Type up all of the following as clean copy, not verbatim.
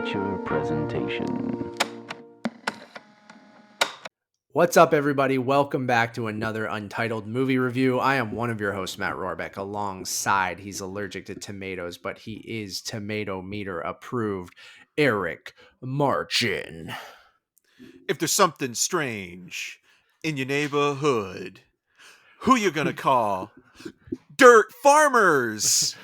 feature presentation. What's up, everybody? Welcome back to another Untitled movie review. I am one of your hosts, Matt Rohrbeck. Alongside, he's allergic to tomatoes, but he is tomato meter approved, Eric Marchin. If there's something strange in your neighborhood, who you gonna call? Dirt farmers.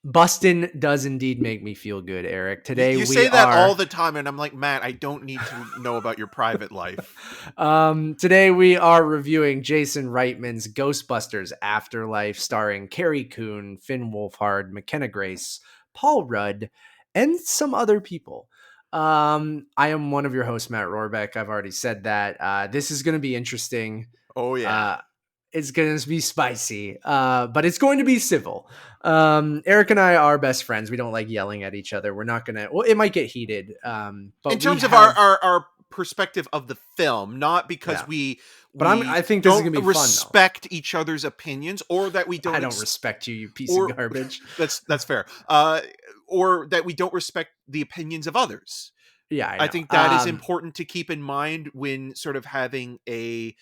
Bustin' does indeed make me feel good, Eric. Today You say that all the time, and I'm like, Matt, I don't need to know about your private life. Today we are reviewing Jason Reitman's Ghostbusters Afterlife, starring Carrie Coon, Finn Wolfhard, McKenna Grace, Paul Rudd, and some other people. I am one of your hosts, Matt Rohrbeck. I've already said that. This is going to be interesting. Oh yeah. It's going to be spicy, but it's going to be civil. Eric and I are best friends. We don't like yelling at each other. We're not going to, well, it might get heated. But in terms of our perspective of the film, not because I think this is going to be respect each other's opinions, or that we don't. I don't respect you, you piece of garbage. That's fair. Or that we don't respect the opinions of others. Yeah, I think that is important to keep in mind when sort of having a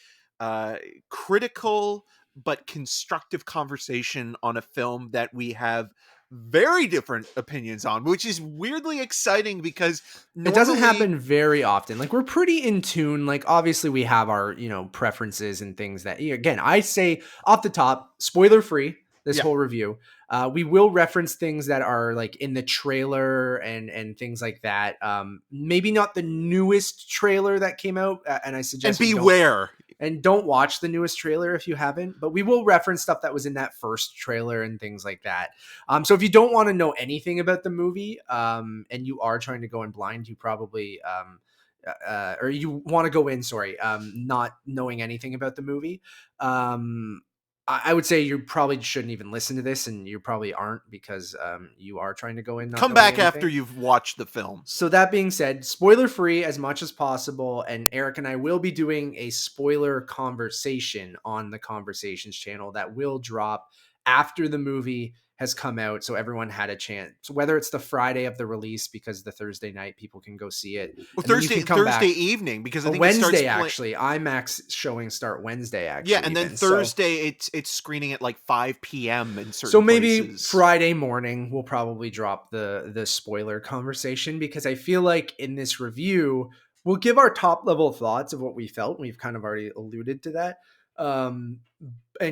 critical but constructive conversation on a film that we have very different opinions on, which is weirdly exciting because it doesn't happen very often. Like, we're pretty in tune. Like, obviously we have our, preferences and things that, again, I say off the top, spoiler free, this whole review. We will reference things that are like in the trailer and things like that. Maybe not the newest trailer that came out. And I suggest beware. And don't watch the newest trailer if you haven't, but we will reference stuff that was in that first trailer and things like that. So if you don't want to know anything about the movie, and you are trying to go in blind, you probably, or you want to go in, not knowing anything about the movie. I would say you probably shouldn't even listen to this, and you probably aren't, because you are trying to go in. Come back after you've watched the film. So that being said, spoiler free as much as possible, and Eric and I will be doing a spoiler conversation on the Conversations channel that will drop after the movie has come out, so everyone had a chance. So whether it's the Friday of the release, because the Thursday night people can go see it. Well, Thursday evening, because I think Wednesday actually. IMAX showings start Wednesday actually. Yeah, and then Thursday it's screening at like 5 p.m. in certain So maybe places. Friday morning we'll probably drop the spoiler conversation, because I feel like in this review we'll give our top level thoughts of what we felt. We've kind of already alluded to that, and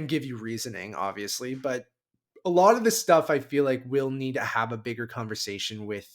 give you reasoning, obviously, but a lot of this stuff I feel like we'll need to have a bigger conversation with,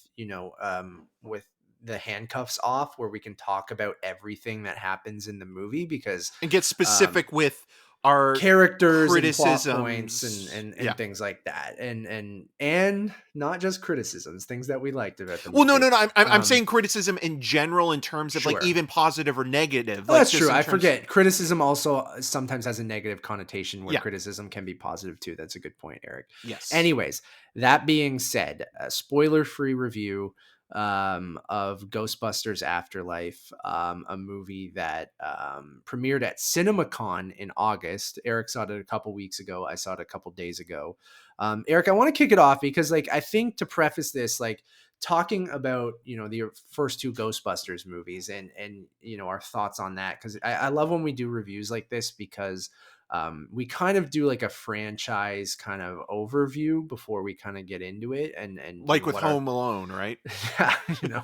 with the handcuffs off, where we can talk about everything that happens in the movie, because and get specific with our characters, criticisms, and plot points, and things like that, and not just criticisms, things that we liked about the movie. Well, no. I'm saying criticism in general, in terms of like even positive or negative. Well, that's true. I forget. Criticism also sometimes has a negative connotation, where criticism can be positive too. That's a good point, Eric. Yes. Anyways, that being said, a spoiler-free review of Ghostbusters Afterlife, a movie that premiered at CinemaCon in August. Eric saw it a couple weeks ago. I saw it a couple days ago. Eric, I want to kick it off because, like, I think to preface this, like, talking about, the first two Ghostbusters movies and our thoughts on that, because I love when we do reviews like this, because we kind of do like a franchise kind of overview before we kind of get into it, and like with Home Alone, right?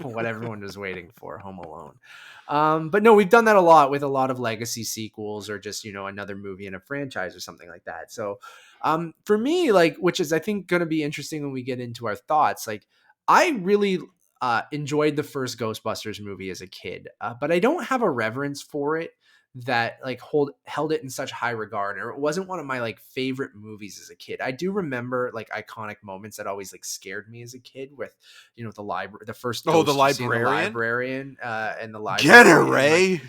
What everyone was waiting for, Home Alone. But no, we've done that a lot with a lot of legacy sequels, or just another movie in a franchise or something like that. So for me, like, which is I think going to be interesting when we get into our thoughts, like, I really enjoyed the first Ghostbusters movie as a kid, but I don't have a reverence for it that like held it in such high regard, or it wasn't one of my like favorite movies as a kid. I do remember like iconic moments that always like scared me as a kid, with the library, the first the librarian and the library. Get her, Ray.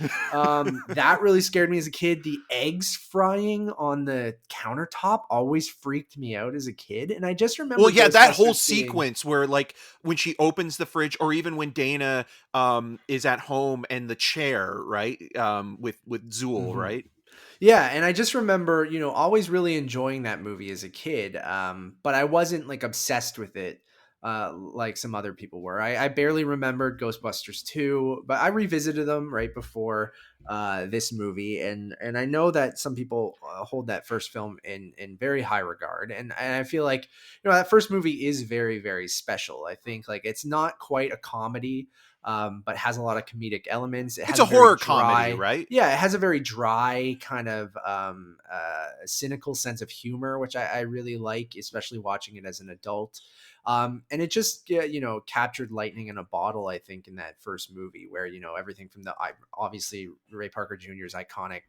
That really scared me as a kid. The eggs frying on the countertop always freaked me out as a kid, and I just remember that whole sequence where like when she opens the fridge, or even when Dana is at home and the chair, right, with Zool, right? Yeah, and I just remember, always really enjoying that movie as a kid, but I wasn't like obsessed with it like some other people were. I barely remembered Ghostbusters 2, but I revisited them right before this movie, and I know that some people hold that first film in very high regard, and I feel like, that first movie is very, very special. I think like it's not quite a comedy, but has a lot of comedic elements. It It's has a a very horror comedy, dry, right? yeah, it has a very dry kind of cynical sense of humor, which I really like, especially watching it as an adult. And it just, captured lightning in a bottle, I think, in that first movie, where, everything from obviously Ray Parker Jr.'s iconic,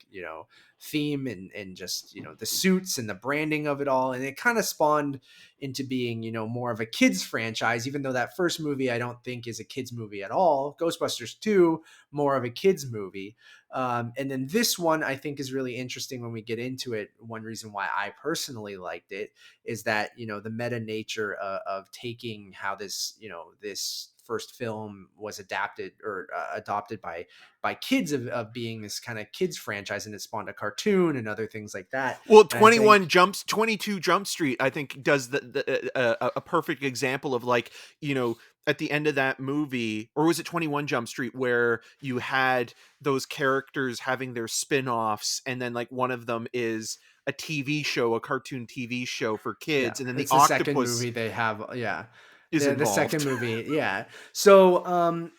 theme, and just, the suits and the branding of it all. And it kind of spawned into being, more of a kids franchise, even though that first movie I don't think is a kids movie at all. Ghostbusters 2, more of a kids movie. And then this one I think is really interesting when we get into it. One reason why I personally liked it is that, the meta nature of taking how this first film was adapted or adopted by kids, of being this kind of kids franchise, and it spawned a cartoon and other things like that. Well, And I think 22 Jump Street, I think, does a perfect example of, like, at the end of that movie, or was it 21 Jump Street, where you had those characters having their spin-offs, and then like one of them is a TV show, a cartoon TV show for yeah, kids, and then the it's the second octopus movie they have. Yeah, is the second involved. movie. Yeah. So,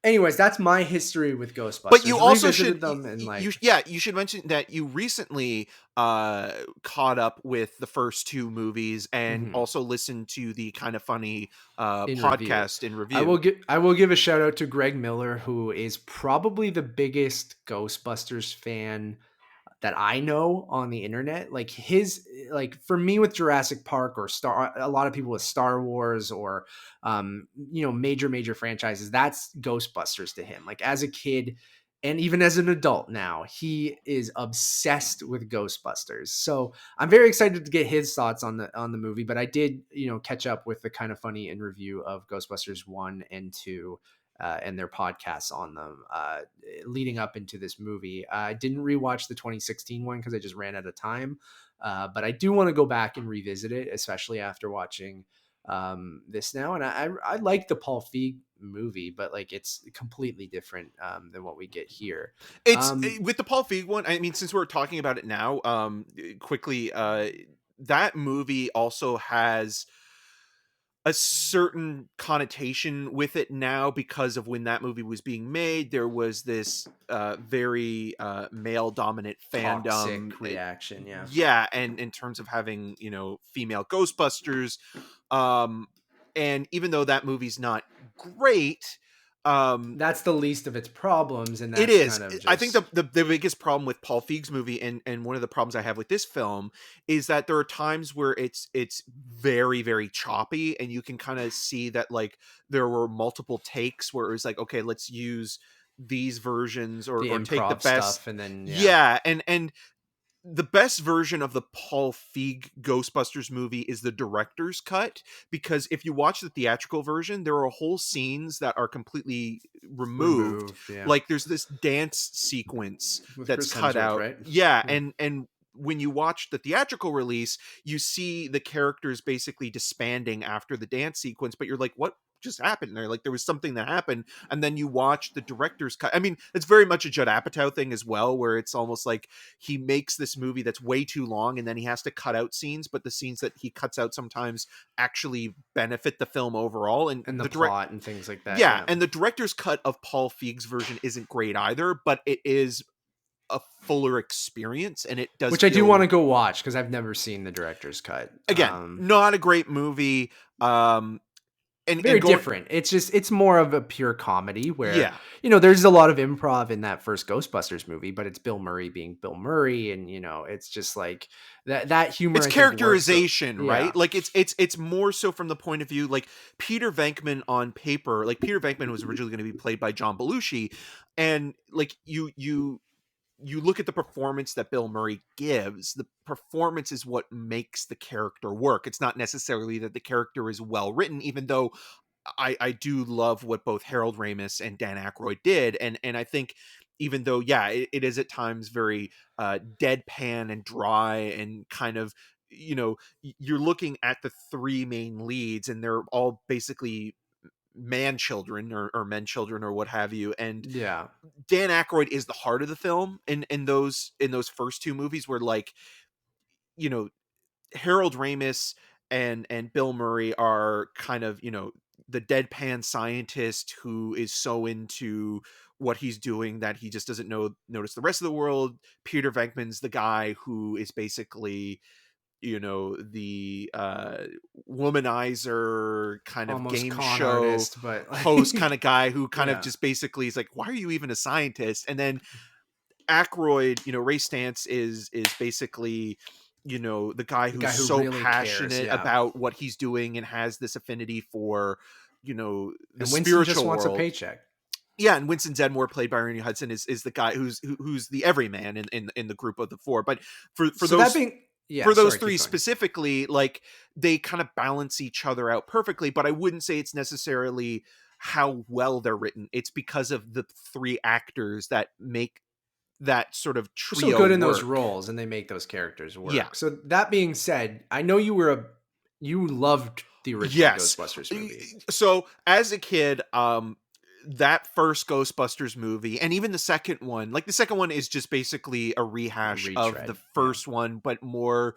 anyways, that's my history with But you Ghostbusters. also should Revisited them, and like, you should mention that you recently caught up with the first two movies, and mhm, also listened to the Kind of Funny in review. podcast in I will review. give a shout out to Greg Miller, who is probably the biggest Ghostbusters fan that I know on the internet. Like his, like for me with Jurassic Park or a lot of people with Star Wars, or major franchises, that's Ghostbusters to him. Like as a kid, and even as an adult now, he is obsessed with Ghostbusters. So I'm very excited to get his thoughts on the movie. But I did, catch up with the Kind of Funny in review of Ghostbusters 1 and 2, and their podcasts on them, leading up into this movie. I didn't rewatch the 2016 one because I just ran out of time, but I do want to go back and revisit it, especially after watching this now. And I like the Paul Feig movie, but like it's completely different than what we get here. It's Um, with the Paul Feig one. I mean, since we're talking about it now, quickly, that movie also has a certain connotation with it now, because of when that movie was being made. There was this very male dominant fandom, Toxic reaction, yeah. yeah, and in terms of having, female Ghostbusters, um and even though that movie's not great, um That's the least of its problems, and it that's is. kind of I think just the biggest problem with Paul Feig's movie, and one of the problems I have with this film, is that there are times where it's very, very choppy, and you can kind of see that, like, there were multiple takes where it was like, okay, let's use these versions, the or take the improv best. stuff, and then yeah, Yeah, and the best version of the Paul Feig Ghostbusters movie is the director's cut, because if you watch the theatrical version, there are whole scenes that are completely removed. removed, yeah, Like there's this dance sequence with that's Chris cut Hemsworth, out. right? Yeah, Yeah. and when you watch the theatrical release, you see the characters basically disbanding after the dance sequence, but you're like, what just happened there? Like there was something that happened, and then you watch the director's cut. I mean, it's very much a Judd Apatow thing as well, where it's almost like he makes this movie that's way too long, and then he has to cut out scenes, but the scenes that he cuts out sometimes actually benefit the film overall. And And the the direct plot and things like that, Yeah, yeah. and the director's cut of Paul Feig's version isn't great either, but it is a fuller experience, and it does Which I do want to feel, go watch because I've never seen the director's cut. again, not a great movie. And Very going, different. It's more of a pure comedy where, yeah, there's a lot of improv in that first Ghostbusters movie, but it's Bill Murray being Bill Murray, and it's just like that humor it's I think works. characterization, Yeah. right? Like it's more so from the point of view, like Peter Venkman on paper. Like Peter Venkman was originally going to be played by John Belushi, and like you look at the performance that Bill Murray gives. The performance is what makes the character work. It's not necessarily that the character is well written, even though I do love what both Harold Ramis and Dan Aykroyd did, and I think, even though, yeah, it is at times very deadpan and dry, and kind of you're looking at the three main leads, and they're all basically man children or men children or what have you. And Yeah. Dan Aykroyd is the heart of the film in those first two movies, where like, you know, Harold Ramis and Bill Murray are kind of, the deadpan scientist who is so into what he's doing that he just doesn't notice the rest of the world. Peter Venkman's the guy who is basically, the womanizer kind of Almost game con show artist, but host kind of guy who kind of yeah. just basically is like, why are you even a scientist? And then Aykroyd, Ray Stantz is basically, the guy The who's guy who so really cares, passionate yeah. about what he's doing and has this affinity for, the And Winston just spiritual wants a world. paycheck. Yeah, and Winston Zedmore, played by Ernie Hudson, is the guy who's the everyman in the group of the four. But for So those that being, yeah, for those sorry, three keep going. specifically, like, they kind of balance each other out perfectly. But I wouldn't say it's necessarily how well they're written. It's because of the three actors that make that sort of They're so trio good in those work. roles, and they make those characters Yeah. work. So that being said, I know you loved the original Yes. Ghostbusters movie. So as a kid, that first Ghostbusters movie, and even the second one, like the second one is just basically a rehash of Retread, the yeah. first one, but more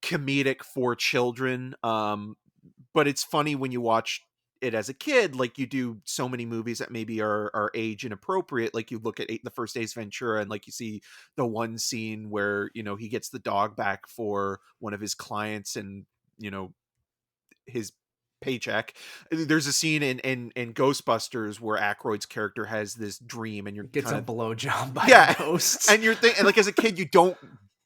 comedic for children. But it's funny when you watch it as a kid, like you do so many movies that maybe are age inappropriate. Like you look at the first Ace Ventura, and like you see the one scene where, he gets the dog back for one of his clients, and, his paycheck. There's a scene in Ghostbusters where Aykroyd's character has this dream, and you're Gets kind a of, blowjob by yeah, ghosts. and you're thinking, like, as a kid, you don't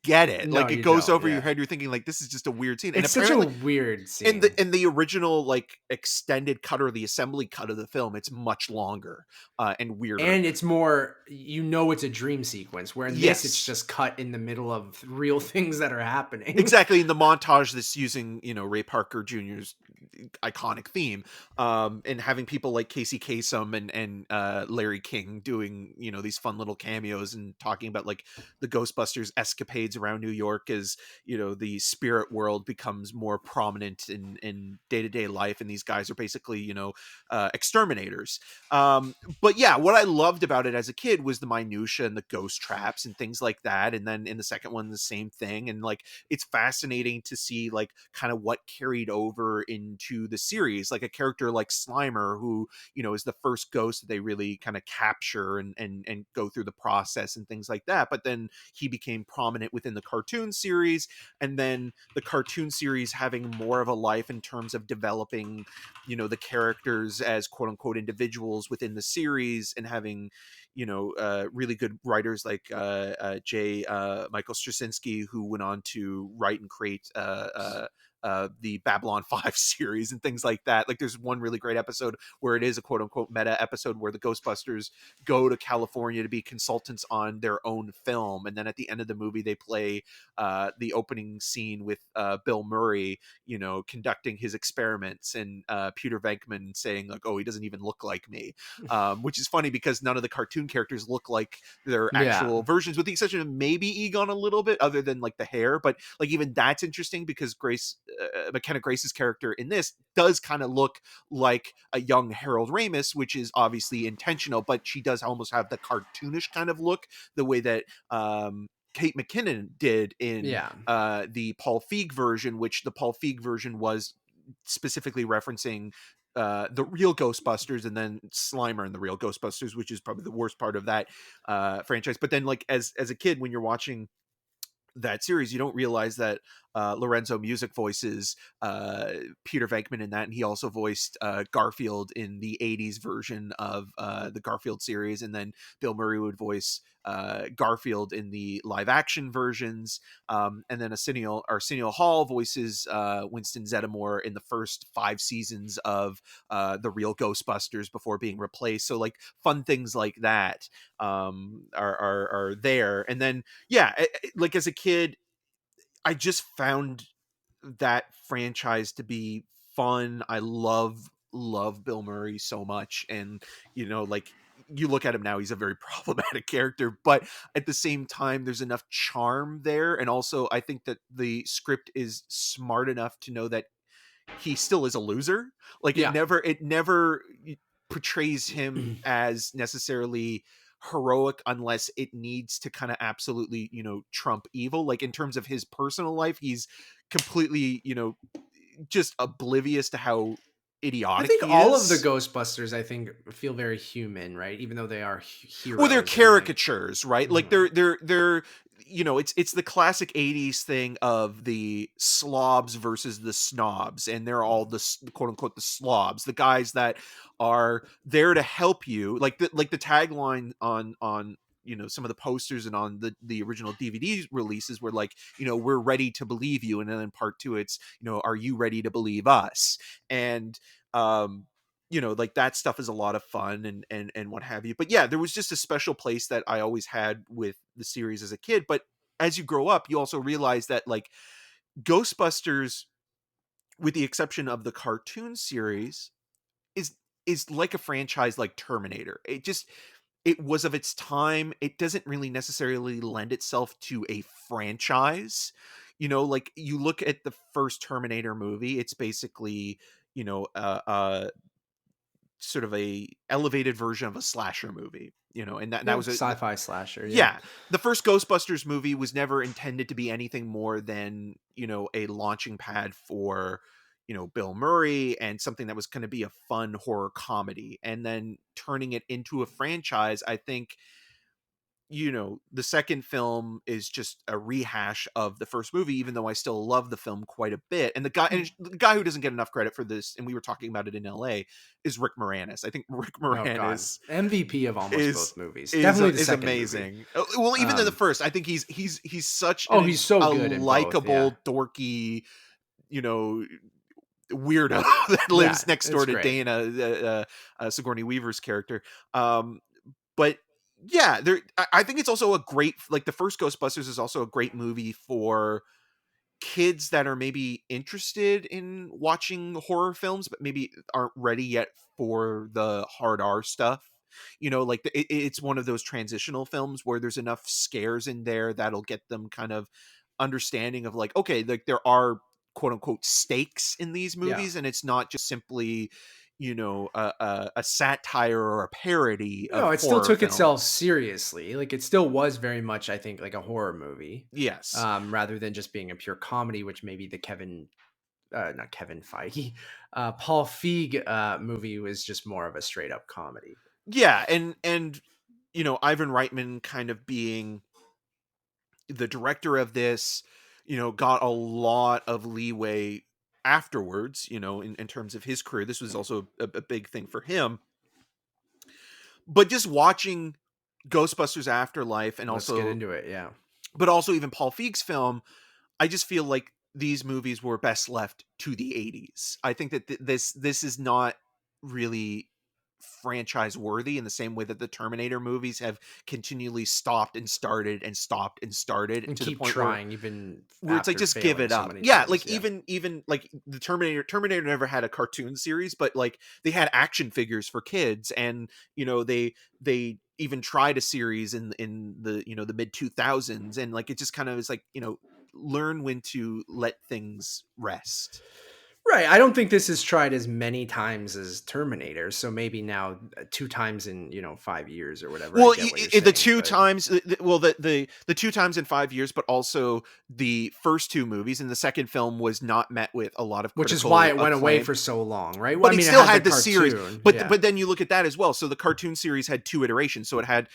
get it. No, Like, it you goes don't, over your yeah. head. You're thinking, like, this is just a weird scene. And It's such a apparently, weird in scene. the original, like, extended cut or the assembly cut of the film, it's much longer and weirder. And it's more, it's a dream sequence, where in this, it's Yes. just cut in the middle of real things that are happening. Exactly, in the montage that's using, Ray Parker Jr.'s iconic theme, and having people like Casey Kasem and Larry King doing, these fun little cameos and talking about like the Ghostbusters escapades around New York as, the spirit world becomes more prominent in day-to-day life, and these guys are basically, exterminators. But yeah, what I loved about it as a kid was the minutia and the ghost traps and things like that. And then in the second one, the same thing. And like, it's fascinating to see like kind of what carried over into the series, like a character like Slimer, who, is the first ghost that they really kind of capture and go through the process and things like that. But then he became prominent within the cartoon series, and then the cartoon series having more of a life in terms of developing, the characters as quote unquote individuals within the series, and having, really good writers like J. Michael Straczynski, who went on to write and create the Babylon 5 series and things like that. Like, there's one really great episode where it is a quote unquote meta episode where the Ghostbusters go to California to be consultants on their own film, and then at the end of the movie they play the opening scene with Bill Murray, conducting his experiments, and Peter Venkman saying like, oh, he doesn't even look like me, which is funny because none of the cartoon characters look like their actual versions, with the exception of maybe Egon a little bit, other than like the hair. But like, even that's interesting because McKenna Grace's character in this does kind of look like a young Harold Ramis, which is obviously intentional, but she does almost have the cartoonish kind of look, the way that Kate McKinnon did in the Paul Feig version, which the Paul Feig version was specifically referencing the real Ghostbusters, and then Slimer in the real Ghostbusters, which is probably the worst part of that franchise. But then, like, as a kid, when you're watching that series, you don't realize that Lorenzo Music voices Peter Venkman in that, and he also voiced Garfield in the 80s version of the Garfield series, and then Bill Murray would voice Garfield in the live action versions, and then Arsenio Hall voices Winston Zeddemore in the first 5 seasons of the real Ghostbusters before being replaced. So like, fun things like that are there. And then like, as a kid, I just found that franchise to be fun. I love Bill Murray so much, and like, you look at him now, he's a very problematic character, but at the same time, there's enough charm there. And also, I think that the script is smart enough to know that he still is a loser. Like Yeah. it never portrays him as necessarily heroic unless it needs to kind of absolutely, trump evil. Like in terms of his personal life, he's completely, just oblivious to how I idiotic think he all of the is. Ghostbusters, I think, feel very human, right? Even though they are Well, they're heroes and like, caricatures, right? Like mhm. they're it's the classic 80s thing of the slobs versus the snobs, and they're all the quote unquote the slobs, the guys that are there to help you. Like the tagline on some of the posters and on the original DVD releases were like, we're ready to believe you, and then in part 2 it's, are you ready to believe us? And um like that stuff is a lot of fun and what have you. But yeah, there was just a special place that I always had with the series as a kid. But as you grow up, you also realize that like Ghostbusters, with the exception of the cartoon series, is is like a franchise like Terminator. It was of its time. It doesn't really necessarily lend itself to a franchise. Like you look at the first Terminator movie, it's basically, sort of a elevated version of a slasher movie, and that Yeah, was sci-fi slasher. Yeah. yeah. The first Ghostbusters movie was never intended to be anything more than, a launching pad for, Bill Murray, and something that was going to be a fun horror comedy, and then turning it into a franchise. I think, the second film is just a rehash of the first movie, even though I still love the film quite a bit. And the guy who doesn't get enough credit for this, and we were talking about it in LA, is Rick Moranis. I think Rick Oh God, Moranis MVP of almost is both movies. Definitely the is second movie. amazing. Well, even in the first, I think he's such Oh, he's so a good in both. Yeah. likable, dorky, you know, weirdo that Yeah, lives next door it's to great. Dana, Sigourney Weaver's character. But yeah, I think it's also a great, like the first Ghostbusters is also a great movie for kids that are maybe interested in watching horror films, but maybe aren't ready yet for the hard R stuff. Like it's one of those transitional films where there's enough scares in there that'll get them kind of understanding of like, okay, like there are quote unquote stakes in these Yeah. movies, and it's not just simply, a satire or a parody of No, it still horror took itself films. seriously. Like it still was very much, I think, like a horror movie, Yes. rather than just being a pure comedy, which maybe the not Kevin Feige, Paul Feig movie was just more of a straight up comedy. Yeah, and Ivan Reitman kind of being the director of this, got a lot of leeway afterwards, in terms of his career. This was also a big thing for him. But just watching Ghostbusters Afterlife, and Let's get also, into it. Yeah. but also even Paul Feig's film, I just feel like these movies were best left to the 80s. I think that this is not really franchise worthy in the same way that the Terminator movies have continually stopped and started And to the keep point where trying even it's like after just give failing it so up. many Yeah, times. like Yeah. even like the Terminator never had a cartoon series, but like they had action figures for kids, and they even tried a series in the the mid 2000s, and like it just kind of is like, learn when to let things rest. Right. I don't think this is tried as many times as Terminator. So maybe now two times in, 5 years or whatever. I Well, get what you're the saying. two But times, well, the two times in 5 years, but also the first two movies, and the second film was not met with a lot of which is why critical it went away acclaim. for so long, right? Well, But I it mean, it still had the had the series. cartoon. But Yeah. but then you look at that as well. So the cartoon series had two iterations. So it had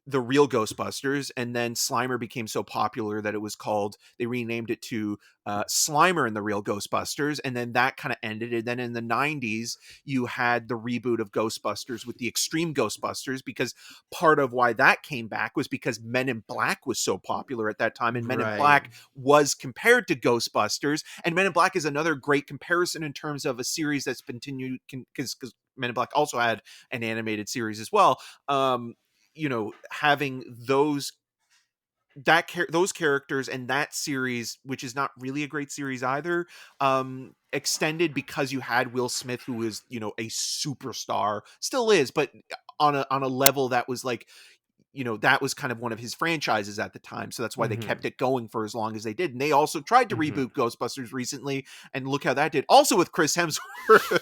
the real Ghostbusters, and then Slimer became so popular that it was called, they renamed it to Slimer and the Real Ghostbusters, and then that kind of ended. And then in the 90s you had the reboot of Ghostbusters with the Extreme Ghostbusters, because part of why that came back was because Men in Black was so popular at that time, and Men in Right. Black was compared to Ghostbusters. And Men in Black is another great comparison in terms of a series that's continued, because Men in Black also had an animated series as well. Having those characters and that series, which is not really a great series either, extended because you had Will Smith, who is, you know, a superstar, still is, but on a level that was like, you know, that was kind of one of his franchises at the time. So that's why they kept it going for as long as they did. And they also tried to reboot Ghostbusters recently, and look how that did. Also with Chris Hemsworth.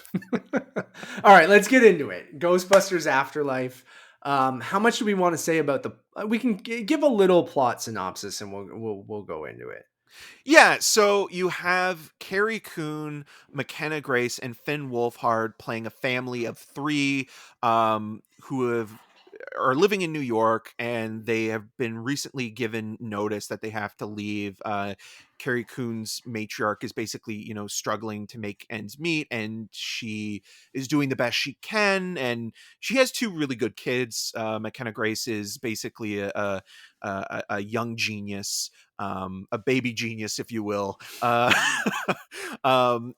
All right, let's get into it. Ghostbusters Afterlife. How much do we want to say about the? We can give a little plot synopsis, and we'll go into it. Yeah, so you have Carrie Coon, McKenna Grace, and Finn Wolfhard playing a family of three, who are living in New York, and they have been recently given notice that they have to leave. Carrie Coon's matriarch is basically, you know, struggling to make ends meet, and she is doing the best she can. And she has two really good kids. McKenna Grace is basically a young genius, a baby genius, if you will. And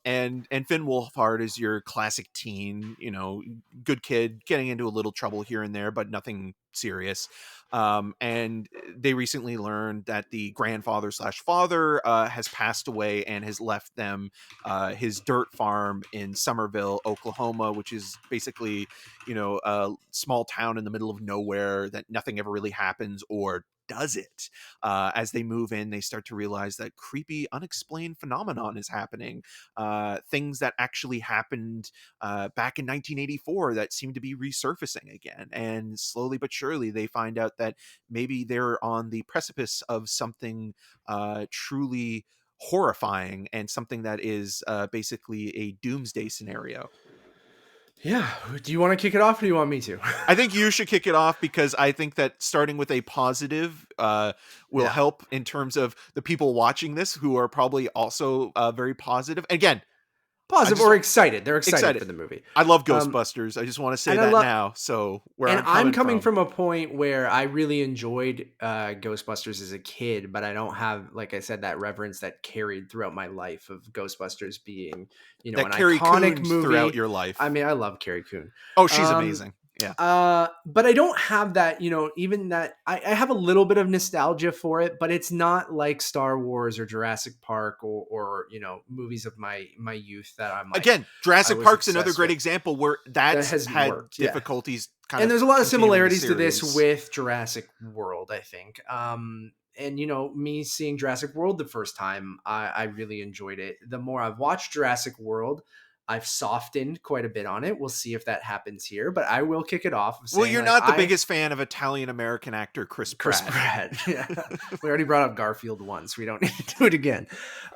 Finn Wolfhard is your classic teen, you know, good kid, getting into a little trouble here and there, but nothing serious. And they recently learned that the grandfather slash father has passed away and has left them his dirt farm in Somerville, Oklahoma, which is basically, you know, a small town in the middle of nowhere that nothing ever really happens, or does it? As they move in, they start to realize that creepy, unexplained phenomenon is happening. Things that actually happened back in 1984 that seem to be resurfacing again. And slowly but surely, they find out that maybe they're on the precipice of something truly horrifying, and something that is basically a doomsday scenario. Yeah. Do you want to kick it off, or do you want me to? I think you should kick it off, because I think that starting with a positive will help in terms of the people watching this, who are probably also very positive. Again, Positive or excited. They're excited excited for the movie. I love Ghostbusters. I just want to say that now. So I'm coming from a point where I really enjoyed Ghostbusters as a kid, but I don't have, like I said, that reverence that carried throughout my life of Ghostbusters being, you know, that an Carrie iconic Coon's movie throughout your life. I mean, I love Carrie Coon. Oh, she's amazing. Yeah. But I don't have that, you know, even that I have a little bit of nostalgia for it, but it's not like Star Wars or Jurassic Park or you know, movies of my youth that I'm like, again, Jurassic Park's another great example where that has had worked, difficulties. And there's a lot of similarities to this with Jurassic World, I think. And you know, me seeing Jurassic World the first time, I really enjoyed it. The more I've watched Jurassic World, I've softened quite a bit on it. We'll see if that happens here, but I will kick it off. Well, you're not the biggest fan of Italian-American actor Chris Pratt. Yeah. We already brought up Garfield once. We don't need to do it again.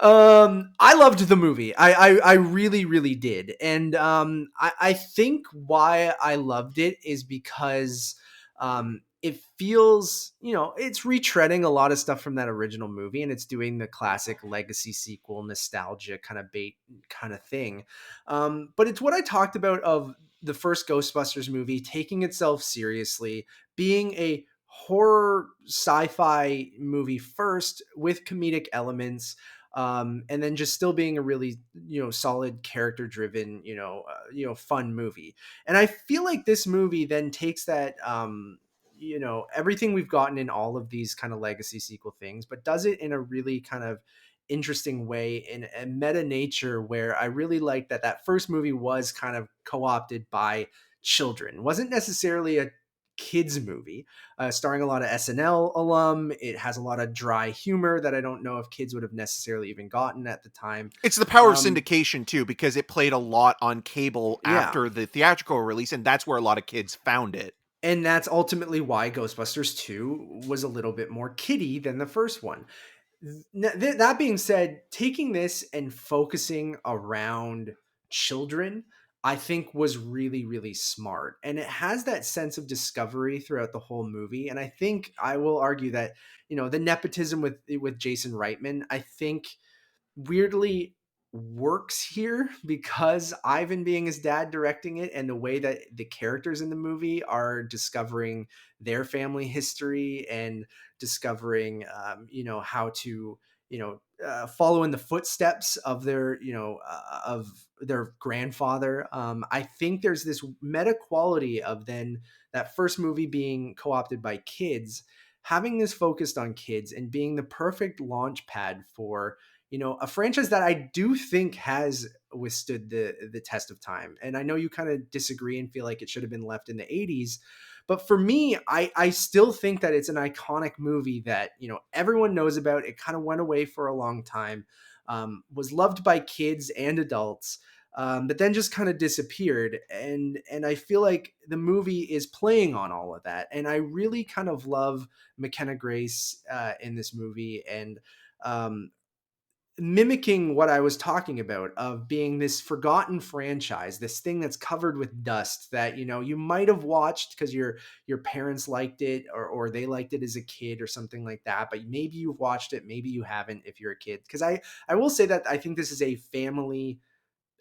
I loved the movie. I really, really did. And I think why I loved it is because it feels, you know, it's retreading a lot of stuff from that original movie, and it's doing the classic legacy sequel nostalgia kind of bait kind of thing. But it's what I talked about of the first Ghostbusters movie, taking itself seriously, being a horror sci-fi movie first with comedic elements, and then just still being a really, you know, solid character driven, you know, fun movie. And I feel like this movie then takes that, you know, everything we've gotten in all of these kind of legacy sequel things, but does it in a really kind of interesting way, in a meta nature, where I really like that first movie was kind of co-opted by children. It wasn't necessarily a kids movie, starring a lot of SNL alum. It has a lot of dry humor that I don't know if kids would have necessarily even gotten at the time. It's the power of syndication too, because it played a lot on cable after the theatrical release, and that's where a lot of kids found it. And that's ultimately why Ghostbusters 2 was a little bit more kiddie than the first one. That being said, taking this and focusing around children, I think was really, really smart. And it has that sense of discovery throughout the whole movie. And I think I will argue that, you know, the nepotism with Jason Reitman, I think weirdly works here, because Ivan being his dad directing it, and the way that the characters in the movie are discovering their family history and discovering, you know, how to, you know, follow in the footsteps of their, you know, of their grandfather. I think there's this meta quality of then that first movie being co-opted by kids, having this focused on kids and being the perfect launch pad for, you know, a franchise that I do think has withstood the test of time. And I know you kind of disagree and feel like it should have been left in the 80s. But for me, I still think that it's an iconic movie that, everyone knows about. It kind of went away for a long time, was loved by kids and adults, but then just kind of disappeared. And I feel like the movie is playing on all of that. And I really kind of love McKenna Grace in this movie, and um, mimicking what I was talking about of being this forgotten franchise, this thing that's covered with dust that, you might have watched because your parents liked it, or they liked it as a kid or something like that. But maybe you've watched it, maybe you haven't if you're a kid. Because I will say that I think this is a family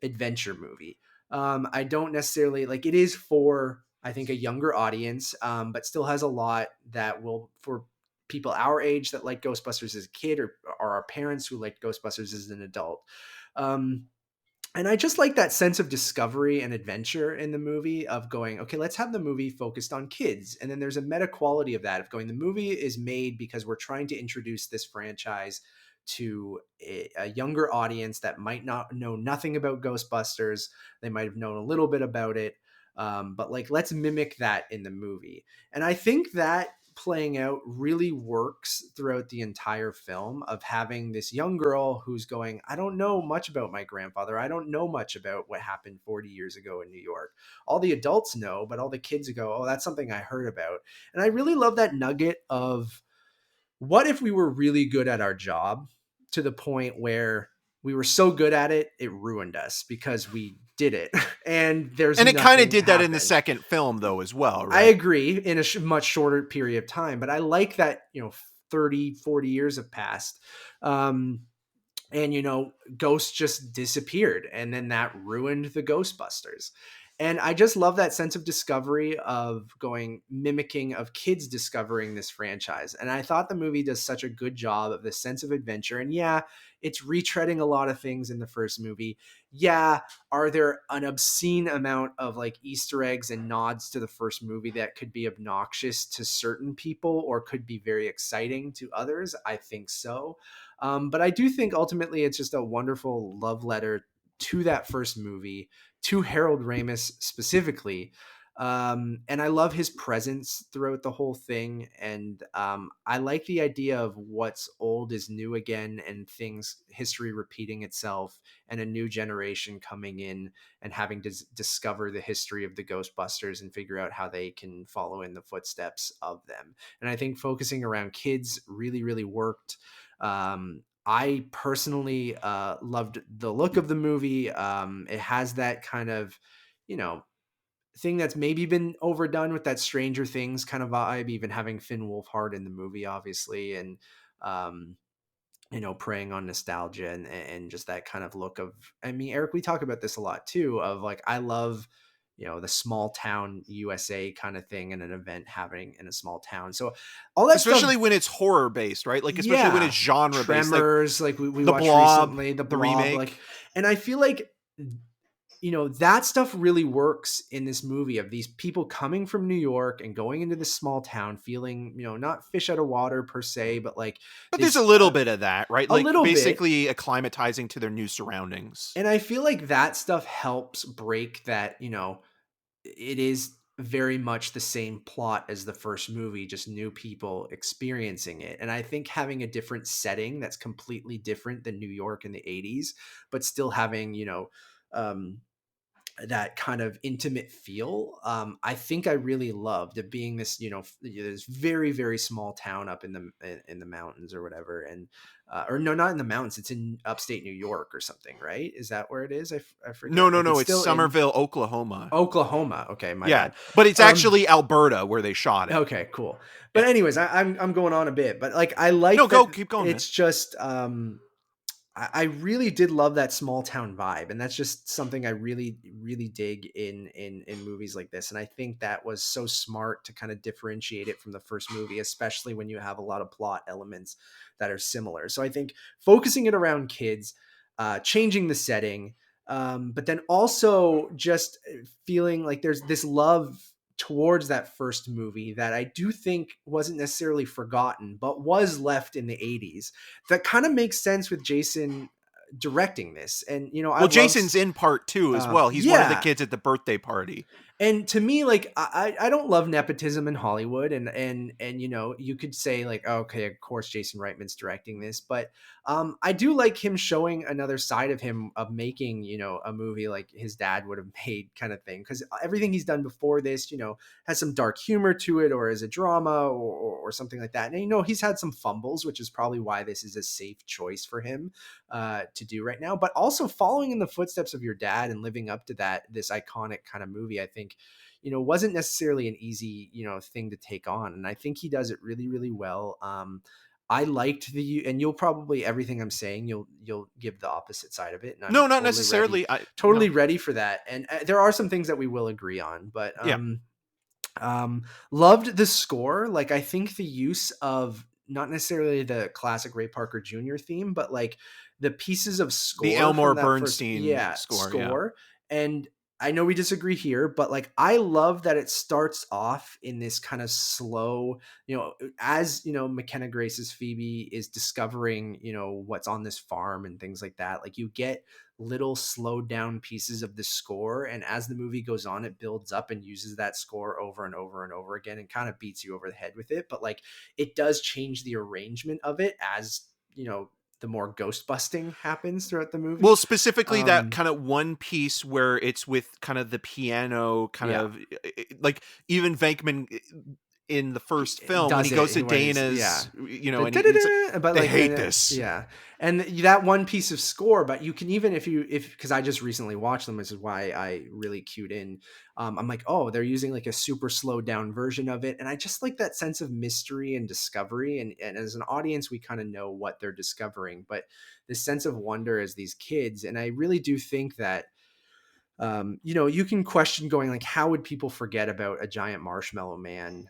adventure movie. I don't necessarily like it is for, I think, a younger audience, but still has a lot that will, for people our age that like Ghostbusters as a kid, or our parents who liked Ghostbusters as an adult. Um, and I just like that sense of discovery and adventure in the movie of going, okay, let's have the movie focused on kids. And then there's a meta quality of that, of going, the movie is made because we're trying to introduce this franchise to a younger audience that might not know nothing about Ghostbusters. They might have known a little bit about it. But like, let's mimic that in the movie. And I think that playing out really works throughout the entire film, of having this young girl who's going, I don't know much about my grandfather. I don't know much about what happened 40 years ago in New York. All the adults know, but all the kids go, oh, that's something I heard about. And I really love that nugget of, what if we were really good at our job to the point where we were so good at it, it ruined us because we did it. And it kind of did that in the happened. second film though as well, right? I agree, in a much shorter period of time, but I like that, 30, 40 years have passed. And ghosts just disappeared, and then that ruined the Ghostbusters. And I just love that sense of discovery, of going, mimicking of kids discovering this franchise. And I thought the movie does such a good job of this sense of adventure. And yeah, it's retreading a lot of things in the first movie. Yeah, are there an obscene amount of like Easter eggs and nods to the first movie that could be obnoxious to certain people or could be very exciting to others? I think so. But I do think ultimately it's just a wonderful love letter to that first movie, to Harold Ramis specifically. And I love his presence throughout the whole thing. And I like the idea of what's old is new again, and history repeating itself, and a new generation coming in and having to discover the history of the Ghostbusters and figure out how they can follow in the footsteps of them. And I think focusing around kids really, really worked. I personally loved the look of the movie. It has that kind of, thing that's maybe been overdone with that Stranger Things kind of vibe, even having Finn Wolfhard in the movie, obviously, and um, preying on nostalgia and just that kind of look of. I mean, Eric, we talk about this a lot too. Of like, I love, the small town USA kind of thing, and an event happening in a small town. So all that especially stuff, when it's horror based, right? Like especially when it's genre based, like Tremors, like we The watched Blob, recently, the the Blob, remake. like, and I feel like that stuff really works in this movie, of these people coming from New York and going into this small town, feeling, not fish out of water per se, but like But this, there's a little bit of that, right? a Like little bit. basically acclimatizing to their new surroundings. And I feel like that stuff helps break that, it is very much the same plot as the first movie, just new people experiencing it. And I think having a different setting that's completely different than New York in the 80s, but still having, um, that kind of intimate feel. I think I really loved it being this, this very, very small town up in the mountains or whatever. And, or no, not in the mountains. It's in upstate New York or something, right? Is that where it is? I forget. Like, No, it's it's still in Somerville, Oklahoma. Oklahoma. Okay. My Yeah, bad. but it's actually Alberta where they shot it. Okay, cool. But Yeah. anyways, I'm going on a bit, but like, I like No, that. keep going, man. It's just, I really did love that small town vibe, and that's just something I really, really dig in movies like this. And I think that was so smart to kind of differentiate it from the first movie, especially when you have a lot of plot elements that are similar. So I think focusing it around kids, changing the setting, but then also just feeling like there's this love towards that first movie that I do think wasn't necessarily forgotten, but was left in the 80s. That kind of makes sense with Jason directing this. And, you know, I Well, love, Jason's in part 2 as well. He's one of the yeah. kids at the birthday party. And to me, like, I don't love nepotism in Hollywood, and you know, you could say like, oh, okay, of course Jason Reitman's directing this, but I do like him showing another side of him, of making, you know, a movie like his dad would have made, kind of thing, because everything he's done before this, you know, has some dark humor to it, or is a drama, or something like that. And you know, he's had some fumbles, which is probably why this is a safe choice for him to do right now. But also following in the footsteps of your dad and living up to this iconic kind of movie, I think, you know, wasn't necessarily an easy, you know, thing to take on. And I think he does it really, really well. I liked and you'll probably, everything I'm saying, you'll give the opposite side of it. And I'm No, not totally necessarily. totally No. ready for that. And there are some things that we will agree on, but Yeah. loved the score. Like, I think the use of not necessarily the classic Ray Parker Jr. theme, but like the pieces of score The Elmore from that Bernstein score. yeah. And I know we disagree here, but like, I love that it starts off in this kind of slow, you know, as, you know, McKenna Grace's Phoebe is discovering, you know, what's on this farm and things like that. Like, you get little slowed down pieces of the score, and as the movie goes on, it builds up and uses that score over and over and over again, and kind of beats you over the head with it. But like, it does change the arrangement of it as, you know, the more ghost busting happens throughout the movie. Well, specifically that kind of one piece where it's with kind of the piano kind Yeah. of like, even Venkman in the first film when Does he it goes to when Dana's, you know, the and it's like, but they like hate then this. yeah. And that one piece of score, but you can, even if because I just recently watched them, which is why I really cued in. I'm like, oh, they're using like a super slowed down version of it, and I just like that sense of mystery and discovery. And as an audience, we kind of know what they're discovering, but this sense of wonder as these kids. And I really do think that, you know, you can question going like, how would people forget about a giant marshmallow man,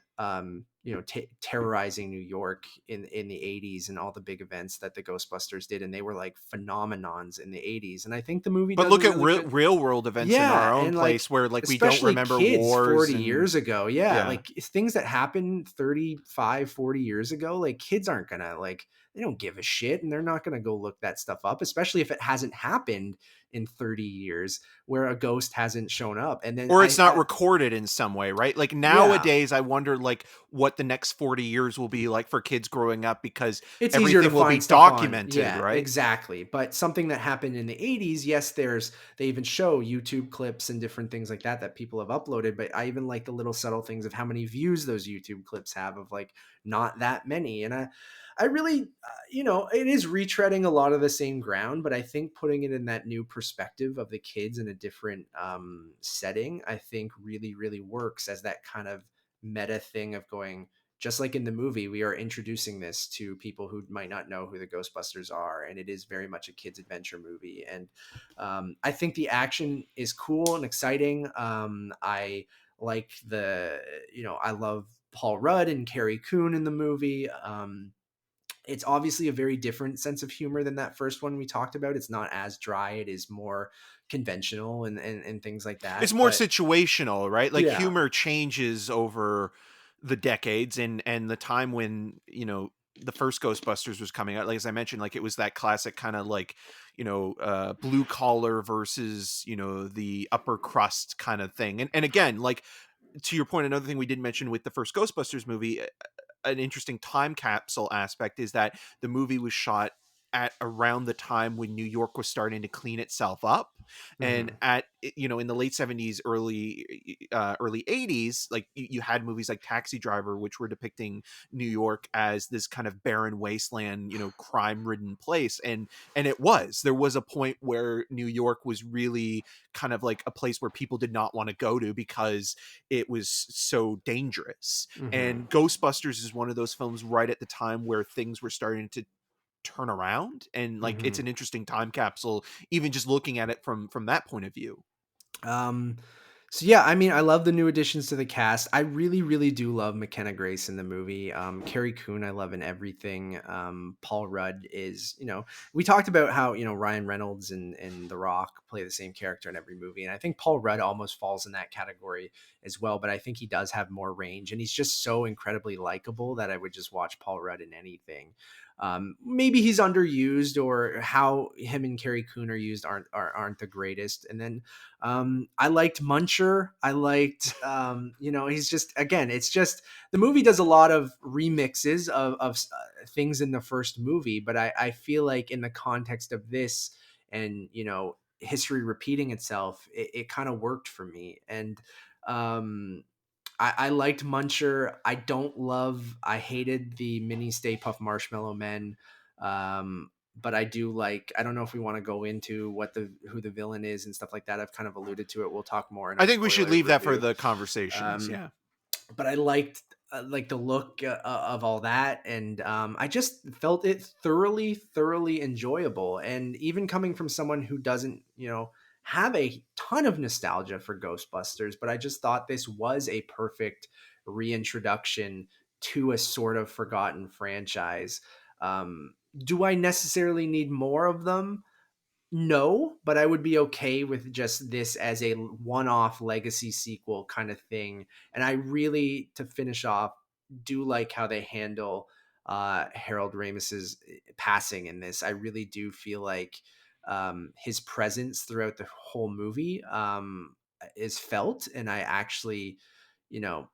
you know, terrorizing New York in the 80s, and all the big events that the Ghostbusters did, and they were like phenomenons in the 80s. And I think the movie But does a look at really good, real world events in our own and place like, where like we don't especially remember kids wars 40 and years ago. Yeah, yeah. like things that happened 35, 40 years ago, like kids aren't gonna like, they don't give a shit, and they're not gonna go look that stuff up, especially if it hasn't happened in 30 years where a ghost hasn't shown up. And then Or it's not recorded in some way, right? Like yeah, nowadays, I wonder like what the next 40 years will be like for kids growing up, because it's easier to everything will be find stuff on. documented, Yeah, right? exactly. But something that happened in the 80s, yes, they even show YouTube clips and different things like that people have uploaded. But I even like the little subtle things of how many views those YouTube clips have, of like, not that many. And I really, you know, it is retreading a lot of the same ground, but I think putting it in that new perspective of the kids in a different setting, I think really, really works as that kind of meta thing of going, just like in the movie, we are introducing this to people who might not know who the Ghostbusters are. And it is very much a kid's adventure movie. And I think the action is cool and exciting. I like you know, I love Paul Rudd and Carrie Coon in the movie. It's obviously a very different sense of humor than that first one we talked about. It's not as dry. It is more conventional and things like It's that. more But situational, right? Like yeah, humor changes over the decades and the time when, you know, the first Ghostbusters was coming out. Like, as I mentioned, like it was that classic kind of like, you know, blue collar versus, you know, the upper crust kind of thing. And again, like to your point, another thing we didn't mention with the first Ghostbusters movie, an interesting time capsule aspect is that the movie was shot at around the time when New York was starting to clean itself up. And mhm. at, you know, in the late 70s, early 80s, like you had movies like Taxi Driver, which were depicting New York as this kind of barren wasteland, you know, crime ridden place. And there was a point where New York was really kind of like a place where people did not want to go to because it was so dangerous. Mhm. And Ghostbusters is one of those films right at the time where things were starting to turn around, and like it's Mhm. an interesting time capsule even just looking at it from that point of view. Um, so yeah, I mean, I love the new additions to the cast. I really, really do love McKenna Grace in the movie. Carrie Coon, I love in everything. Paul Rudd is, you know, we talked about how, you know, Ryan Reynolds and The Rock play the same character in every movie. And I think Paul Rudd almost falls in that category as well, but I think he does have more range, and he's just so incredibly likable that I would just watch Paul Rudd in anything. Maybe he's underused, or how him and Carrie Coon are used aren't the greatest. And then I liked Muncher. I liked, he's just, again, it's just, the movie does a lot of remixes of things in the first movie, but I feel like in the context of this, and history repeating itself, it kind of worked for me. And I liked Muncher. I hated the mini Stay Puft Marshmallow Men. But I do like, I don't know if we want to go into who the villain is and stuff like that. I've kind of alluded to it. We'll talk more in I our think we should spoiler leave that for review. the conversations. Um, Yeah. but I liked like the look of all that, and I just felt it thoroughly enjoyable. And even coming from someone who doesn't have a ton of nostalgia for Ghostbusters, but I just thought this was a perfect reintroduction to a sort of forgotten franchise. Do I necessarily need more of them? No, but I would be okay with just this as a one-off legacy sequel kind of thing. And I really, to finish off, do like how they handle Harold Ramis's passing in this. I really do feel like his presence throughout the whole movie is felt, and I actually, you know,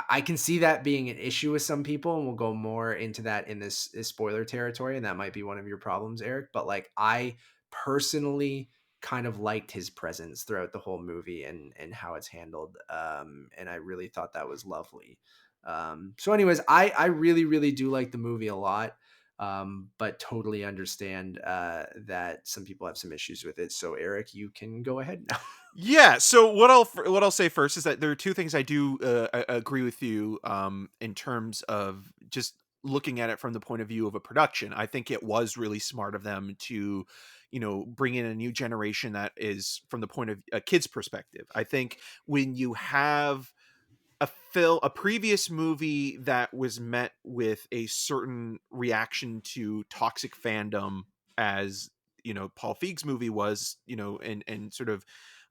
I can see that being an issue with some people, and we'll go more into that in this spoiler territory, and that might be one of your problems, Eric. But like, I personally kind of liked his presence throughout the whole movie, and how it's handled, and I really thought that was lovely. So anyways, I really do like the movie a lot, but totally understand that some people have some issues with it. So Eric, you can go ahead now. Yeah. So what I'll say first is that there are two things I do agree with you in terms of just looking at it from the point of view of a production. I think it was really smart of them to, bring in a new generation that is from the point of a kid's perspective. I think when you have a previous movie that was met with a certain reaction to toxic fandom, as Paul Feig's movie was, and sort of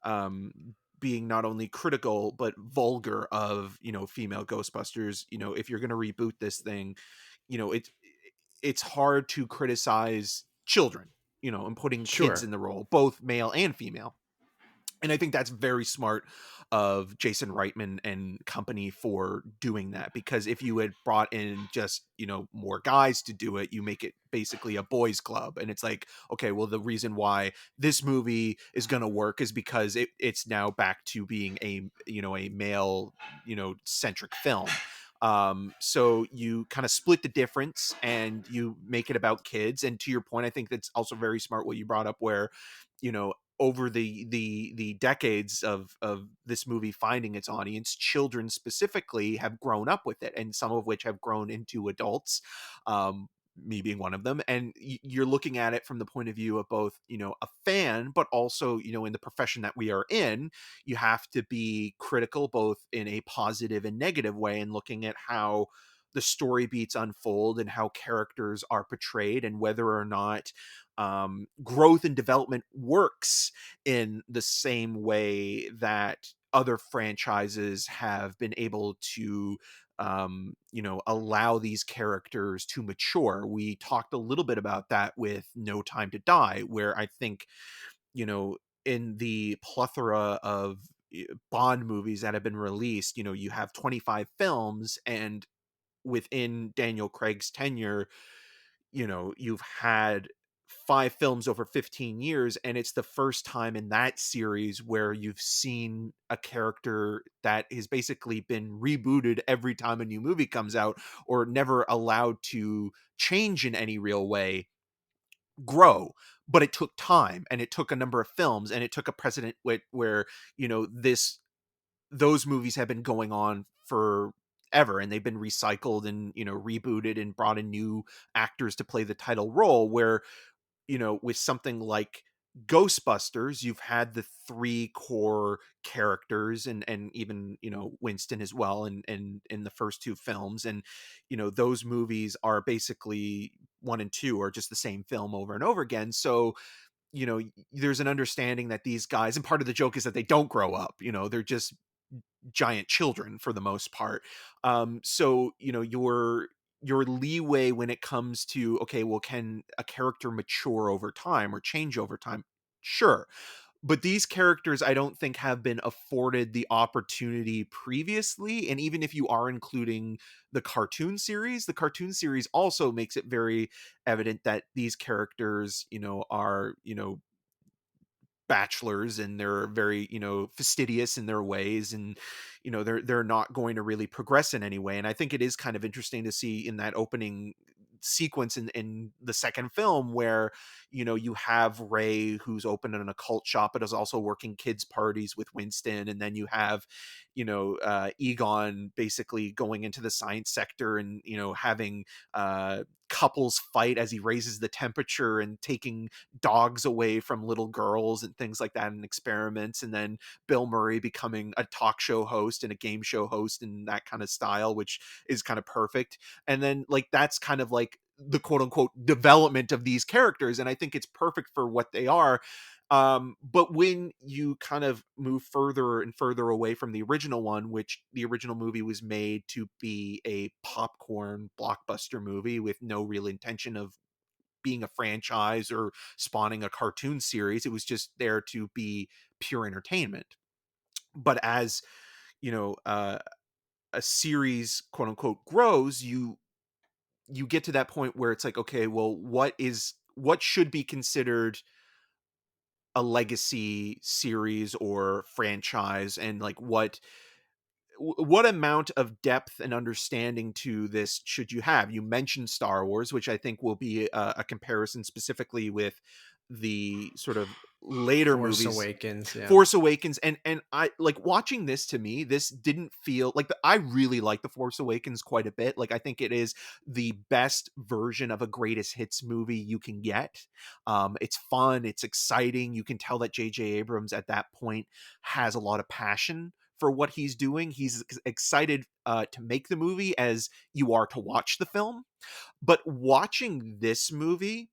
um being not only critical but vulgar of female Ghostbusters. If you're going to reboot this thing, it's hard to criticize children, and putting kids Sure. in the role, both male and female. And I think that's very smart of Jason Reitman and company for doing that, because if you had brought in just, more guys to do it, you make it basically a boys club. And it's like, okay, well, the reason why this movie is going to work is because it's now back to being a male, centric film. So you kind of split the difference and you make it about kids. And to your point, I think that's also very smart what you brought up, where, over the decades of this movie finding its audience, children specifically have grown up with it, and some of which have grown into adults, me being one of them. And you're looking at it from the point of view of both, a fan, but also, in the profession that we are in, you have to be critical both in a positive and negative way, and looking at how the story beats unfold and how characters are portrayed, and whether or not growth and development works in the same way that other franchises have been able to allow these characters to mature. We talked a little bit about that with No Time to Die, where I think, in the plethora of Bond movies that have been released, you have 25 films, and within Daniel Craig's tenure, you've had 5 films over 15 years, and it's the first time in that series where you've seen a character that has basically been rebooted every time a new movie comes out, or never allowed to change in any real way, grow. But it took time, and it took a number of films, and it took a precedent where this those movies have been going on forever, and they've been recycled and rebooted and brought in new actors to play the title role, where with something like Ghostbusters, you've had the 3 core characters, and even Winston as well, and in the first 2 films, and those movies are basically 1 and 2 are just the same film over and over again. So there's an understanding that these guys, and part of the joke is that they don't grow up, they're just giant children for the most part. So your leeway when it comes to, okay, well, can a character mature over time or change over time? Sure. But these characters, I don't think, have been afforded the opportunity previously. And even if you are including the cartoon series also makes it very evident that these characters, are, bachelors, and they're very, fastidious in their ways, and they're not going to really progress in any way. And I think it is kind of interesting to see in that opening sequence in the second film where you have Ray, who's opened an occult shop but is also working kids parties with Winston, and then you have Egon basically going into the science sector and having couples fight as he raises the temperature and taking dogs away from little girls and things like that in experiments, and then Bill Murray becoming a talk show host and a game show host in that kind of style, which is kind of perfect. And then like that's kind of like the quote unquote development of these characters, and I think it's perfect for what they are. But when you kind of move further and further away from the original one, which the original movie was made to be a popcorn blockbuster movie with no real intention of being a franchise or spawning a cartoon series, it was just there to be pure entertainment. But as a series quote unquote grows, you get to that point where it's like, okay, well, what should be considered a legacy series or franchise, and like what amount of depth and understanding to this should you have? You mentioned Star Wars, which I think will be a comparison specifically with the sort of later Force movies. Awakens, yeah. Force Awakens, and I like watching this. To me, this didn't feel like I really like the Force Awakens quite a bit. Like I think it is the best version of a greatest hits movie you can get. It's fun, it's exciting. You can tell that J.J. Abrams at that point has a lot of passion for what he's doing. He's excited to make the movie as you are to watch the film. But watching this movie,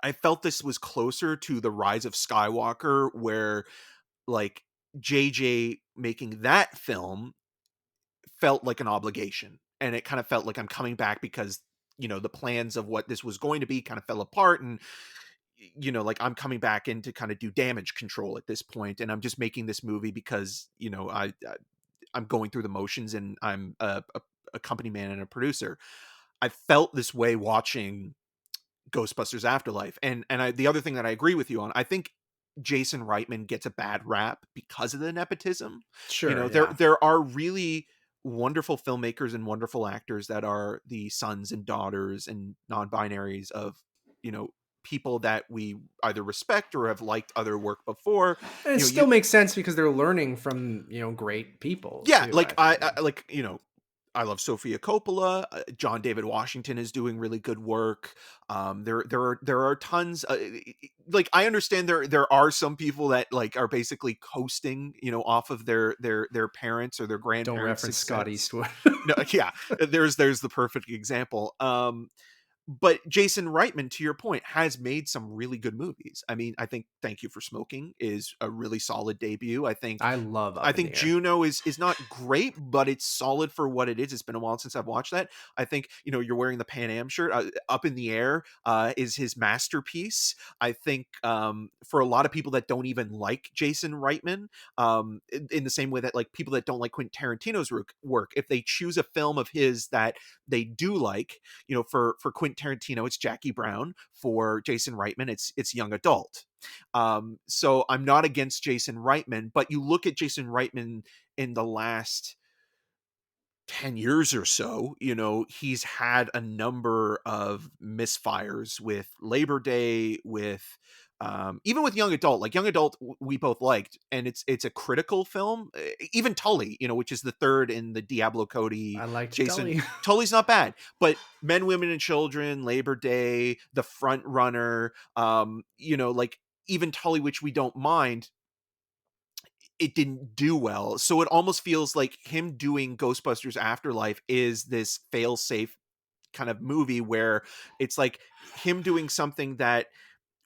I felt this was closer to The Rise of Skywalker, where like JJ making that film felt like an obligation, and it kind of felt like I'm coming back because the plans of what this was going to be kind of fell apart, and like I'm coming back in to kind of do damage control at this point, and I'm just making this movie because I'm going through the motions, and I'm a company man and a producer. I felt this way watching Ghostbusters Afterlife. The other thing that I agree with you on, I think Jason Reitman gets a bad rap because of the nepotism. Sure, there are really wonderful filmmakers and wonderful actors that are the sons and daughters and non-binaries of people that we either respect or have liked other work before. And it still makes sense because they're learning from great people. Yeah, too, like I I like I love Sofia Coppola. John David Washington is doing really good work. There are tons. Like I understand there are some people that like are basically coasting, off of their parents or their grandparents. Don't reference Scott Eastwood. No, yeah, there's the perfect example. But Jason Reitman, to your point, has made some really good movies. I mean, I think Thank You for Smoking is a really solid debut. I think love Up in the Air. Juno is not great, but it's solid for what it is. It's been a while since I've watched that. I think, you're wearing the Pan Am shirt. Up in the Air is his masterpiece. I think for a lot of people that don't even like Jason Reitman, in the same way that like people that don't like Quentin Tarantino's work, if they choose a film of his that they do like, for Quentin Tarantino, it's Jackie Brown. For Jason Reitman, it's Young Adult. So I'm not against Jason Reitman, but you look at Jason Reitman in the last 10 years or so, he's had a number of misfires with Labor Day, with even with Young Adult. Like Young Adult we both liked, and it's a critical film. Even Tully, which is the third in the Diablo Cody. I liked Jason Tully. Tully's not bad, but Men, Women and Children, Labor Day, The Front Runner, like even Tully, which we don't mind, it didn't do well. So it almost feels like him doing Ghostbusters Afterlife is this fail-safe kind of movie where it's like him doing something that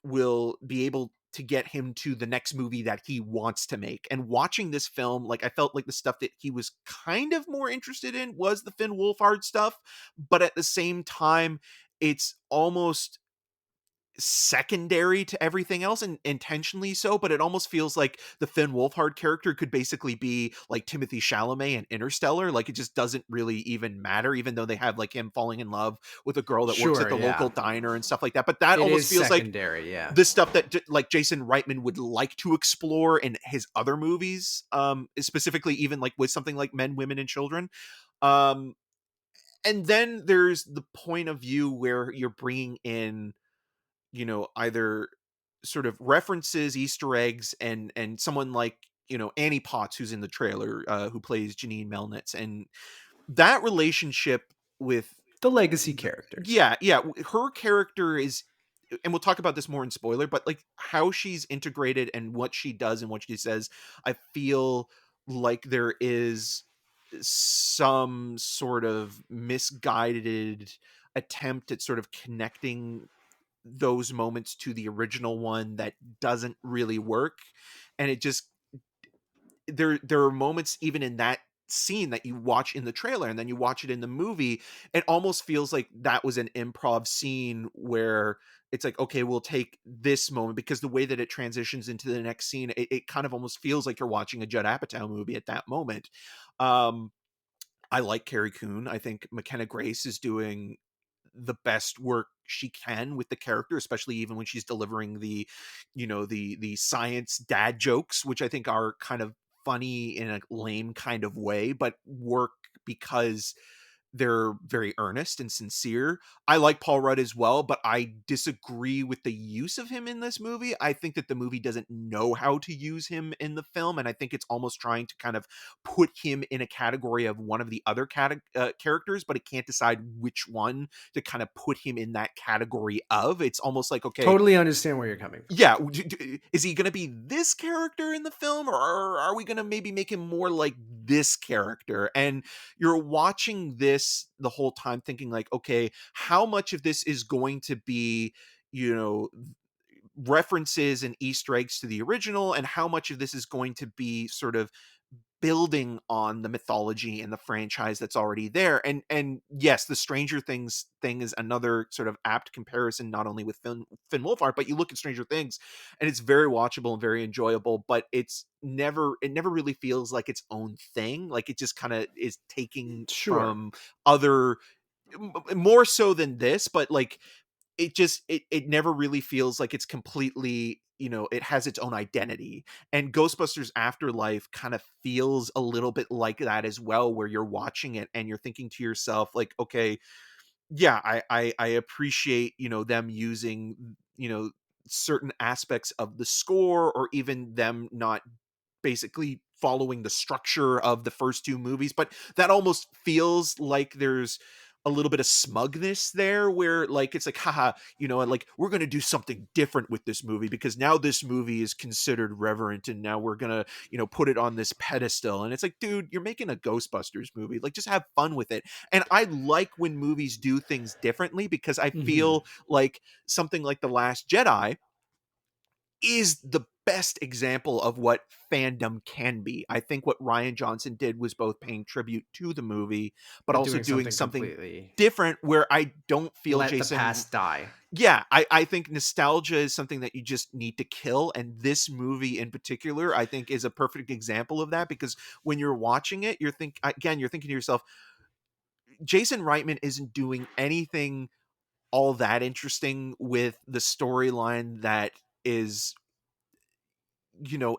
will be able to get him to the next movie that he wants to make. And watching this film, like, I felt like the stuff that he was kind of more interested in was the Finn Wolfhard stuff, but at the same time, it's almost secondary to everything else, and intentionally so. But it almost feels like the Finn Wolfhard character could basically be like Timothy Chalamet in Interstellar. Like, it just doesn't really even matter, even though they have like him falling in love with a girl that works at Sure, the local yeah. diner and stuff like that. But that It almost is feels like secondary, yeah. the stuff that like Jason Reitman would like to explore in his other movies, specifically even like with something like Men, Women, and Children. um and then there's the point of view where you're bringing in, either sort of references, Easter eggs, and someone like, Annie Potts, who's in the trailer, who plays Janine Melnitz, and that relationship with The legacy characters. yeah, her character is, and we'll talk about this more in spoiler, but like how she's integrated and what she does and what she says, I feel like there is some sort of misguided attempt at sort of connecting those moments to the original one that doesn't really work. And it just, there are moments even in that scene that you watch in the trailer and then you watch it in the movie, it almost feels like that was an improv scene where it's like, okay, we'll take this moment, because the way that it transitions into the next scene, it kind of almost feels like you're watching a Judd Apatow movie at that moment. um I like Carrie Coon. I think McKenna Grace is doing the best work she can with the character, especially even when she's delivering the science dad jokes, which I think are kind of funny in a lame kind of way, but work because they're very earnest and sincere. I like Paul Rudd as well, but I disagree with the use of him in this movie. I think that the movie doesn't know how to use him in the film, and I think it's almost trying to kind of put him in a category of one of the other characters, but it can't decide which one to kind of put him in that category of. It's almost like, okay, Totally understand where you're coming from. yeah, is he going to be this character in the film, or are we going to maybe make him more like this character? And you're watching this the whole time thinking like, okay, how much of this is going to be, you know references and Easter eggs to the original, and how much of this is going to be sort of building on the mythology and the franchise that's already there. And yes, the Stranger Things thing is another sort of apt comparison, not only with Finn Wolfhard, but you look at Stranger Things and it's very watchable and very enjoyable, but it never really feels like its own thing. Like, it just kind of is taking Sure. from other, more so than this, but like, it never really feels like it's completely, it has its own identity. And Ghostbusters Afterlife kind of feels a little bit like that as well, where you're watching it and you're thinking to yourself like, okay, yeah, I appreciate, them using, certain aspects of the score, or even them not basically following the structure of the first two movies, but that almost feels like there's a little bit of smugness there, where like it's like, haha, and like, we're going to do something different with this movie because now this movie is considered reverent, and now we're going to, put it on this pedestal. And it's like, dude, you're making a Ghostbusters movie, like, just have fun with it. And I like when movies do things differently, because I Mhm. feel like something like The Last Jedi is the best example of what fandom can be. I think what Rian Johnson did was both paying tribute to the movie, but But also doing doing something something completely. different, where I don't feel Let the Jason. past die. Yeah, I think nostalgia is something that you just need to kill. And this movie in particular, I think, is a perfect example of that, because when you're watching it, you're thinking to yourself, Jason Reitman isn't doing anything all that interesting with the storyline that is,